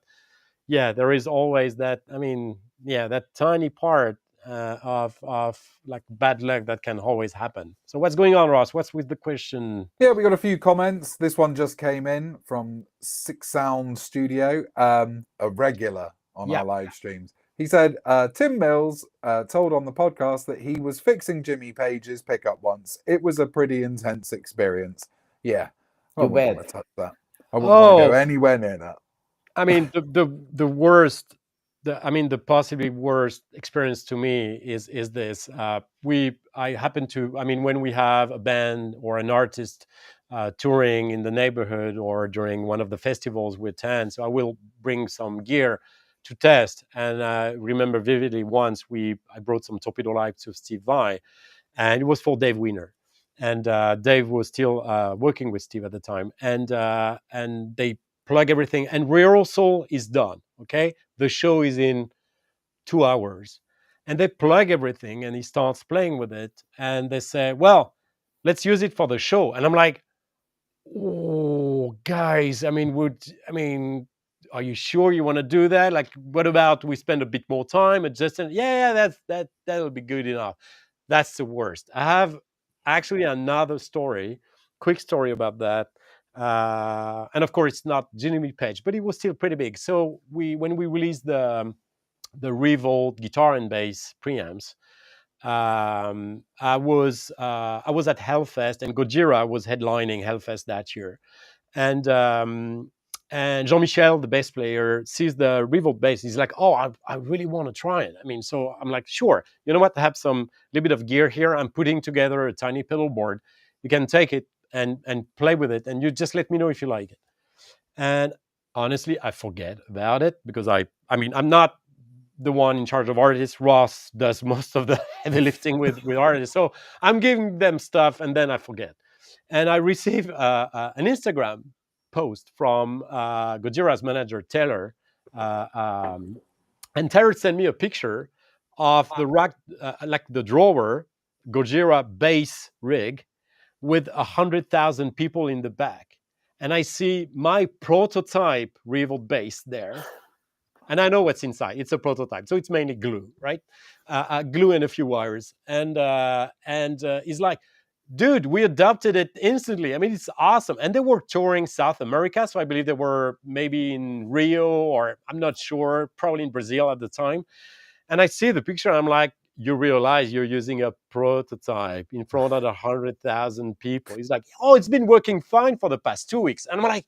yeah, there is always that. I mean, yeah, that tiny part of like bad luck that can always happen. So what's going on, Ross? What's with the question? Yeah, we got a few comments. This one just came in from Six Sound Studio, a regular on Yeah. our live streams. He said Tim Mills told on the podcast that he was fixing Jimmy Page's pickup once. It was a pretty intense experience. Yeah, I You wouldn't want bet. to touch that. I wouldn't want to go Oh, anywhere near that. I mean, the worst, the possibly worst experience to me is this. I happen to, I mean, when we have a band or an artist touring in the neighborhood or during one of the festivals we attend, so I will bring some gear to test. And I remember vividly once I brought some Torpedo Live to Steve Vai, and it was for Dave Wiener. and Dave was still working with Steve at the time, and they plug everything, and rehearsal is done. Okay, the show is in 2 hours, and they plug everything, and he starts playing with it, and they say, "Well, let's use it for the show," and I'm like, "Oh, guys, I mean, are you sure you want to do that? Like, what about we spend a bit more time adjusting? Yeah, that'll be good enough." That's the worst. I have actually another story, quick story about that. And of course, it's not Jimmy Page, but it was still pretty big. So when we released the Revolt guitar and bass preamps, I was at Hellfest, and Gojira was headlining Hellfest that year, and Jean-Michel, the bass player, sees the Revolt bass. He's like, "Oh, I really want to try it." I mean, so I'm like, "Sure, you know what? I have some little bit of gear here. I'm putting together a tiny pedal board. You can take it and play with it, and you just let me know if you like it." And honestly, I forget about it because I mean, I'm not the one in charge of artists. Ross does most of the heavy lifting with artists, so I'm giving them stuff, and then I forget. And I receive an Instagram post from Gojira's manager Taylor, uh, um, and Taylor sent me a picture of the rack, like the drawer Gojira bass rig with 100,000 people in the back, and I see my prototype Revolt bass there, and I know what's inside. It's a prototype, so it's mainly glue, right? Glue and a few wires, and he's like, "Dude, we adopted it instantly. I mean, it's awesome." And they were touring South America, so I believe they were maybe in Rio, or I'm not sure, probably in Brazil at the time. And I see the picture, and I'm like, "You realize you're using a prototype in front of 100,000 people?" He's like, "Oh, it's been working fine for the past 2 weeks." And I'm like,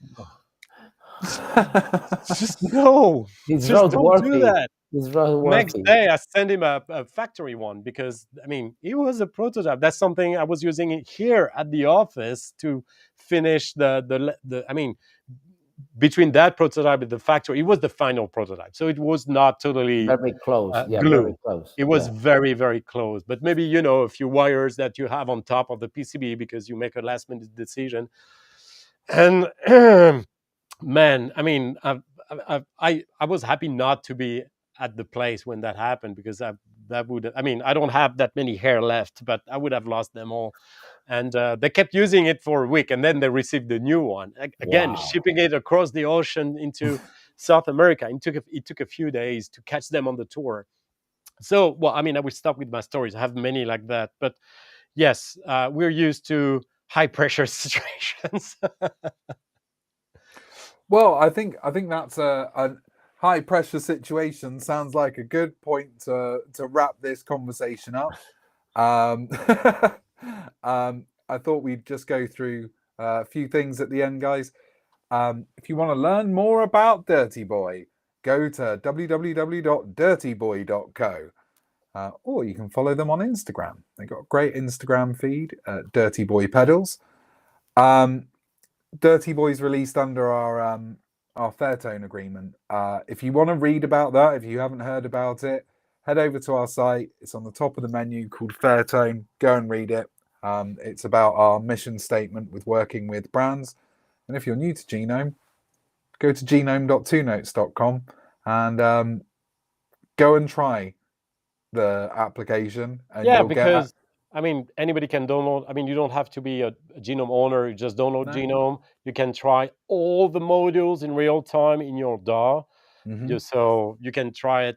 "Just no, It's just don't do roadworthy. that." It's Next roadworthy. day, I sent him a factory one because, I mean, it was a prototype. That's something I was using it here at the office to finish the. I mean, between that prototype and the factory, it was the final prototype, so it was not totally Very close. Yeah, very glue. close. It was Yeah. very, very close, but maybe, a few wires that you have on top of the PCB because you make a last minute decision. And man, I mean, I was happy not to be at the place when that happened, because that would, I mean, I don't have that many hair left, but I would have lost them all. And they kept using it for a week, and then they received the new one again, Wow. shipping it across the ocean into South America. It took a few days to catch them on the tour. So, well, I mean, I will stop with my stories. I have many like that, but yes, we're used to high pressure situations. Well, I think that's a high pressure situation. Sounds like a good point to wrap this conversation up. Um, I thought we'd just go through a few things at the end, guys. If you want to learn more about Dirty Boy, go to www.dirtyboy.co. Or you can follow them on Instagram. They've got a great Instagram feed, Dirty Boy Pedals. Dirty Boy's released under our Fairtone agreement. If you want to read about that, if you haven't heard about it, head over to our site. It's on the top of the menu called Fairtone. Go and read it. It's about our mission statement with working with brands. And if you're new to Genome, go to genome.2notes.com and go and try the application, and Yeah, you'll get because I mean, anybody can download. I mean, you don't have to be a Genome owner. You just download no. Genome. You can try all the modules in real time in your DAW. Mm-hmm. So you can try it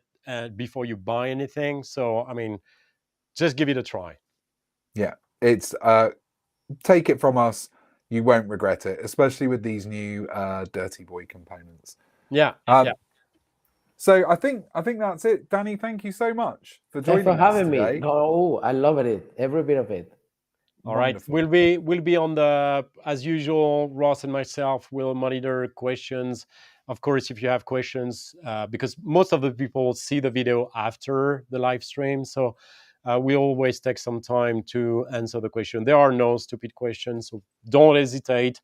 before you buy anything. So, I mean, just give it a try. Yeah, it's take it from us, you won't regret it, especially with these new Dirty Boy components. Yeah. So I think that's it. Danny, thank you so much for Thanks joining for us having me. today. Oh, I love it. Every bit of it. All right. Wonderful. We'll be on the, as usual, Ross and myself will monitor questions. Of course, if you have questions, because most of the people see the video after the live stream, so we always take some time to answer the question. There are no stupid questions, so don't hesitate.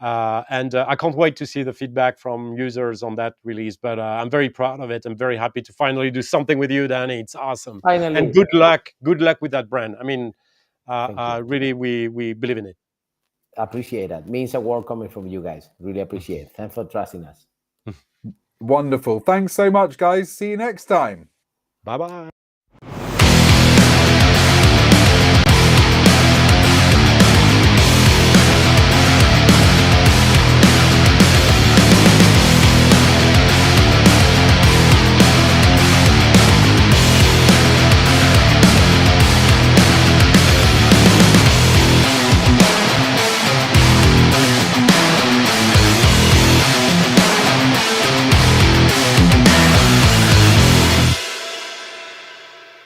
And I can't wait to see the feedback from users on that release. But I'm very proud of it. I'm very happy to finally do something with you, Danny. It's awesome. Finally. And good luck with that brand. I mean, really, we believe in it. Appreciate that. Means a word coming from you guys. Really appreciate it. Thanks for trusting us. Wonderful. Thanks so much, guys. See you next time. Bye bye.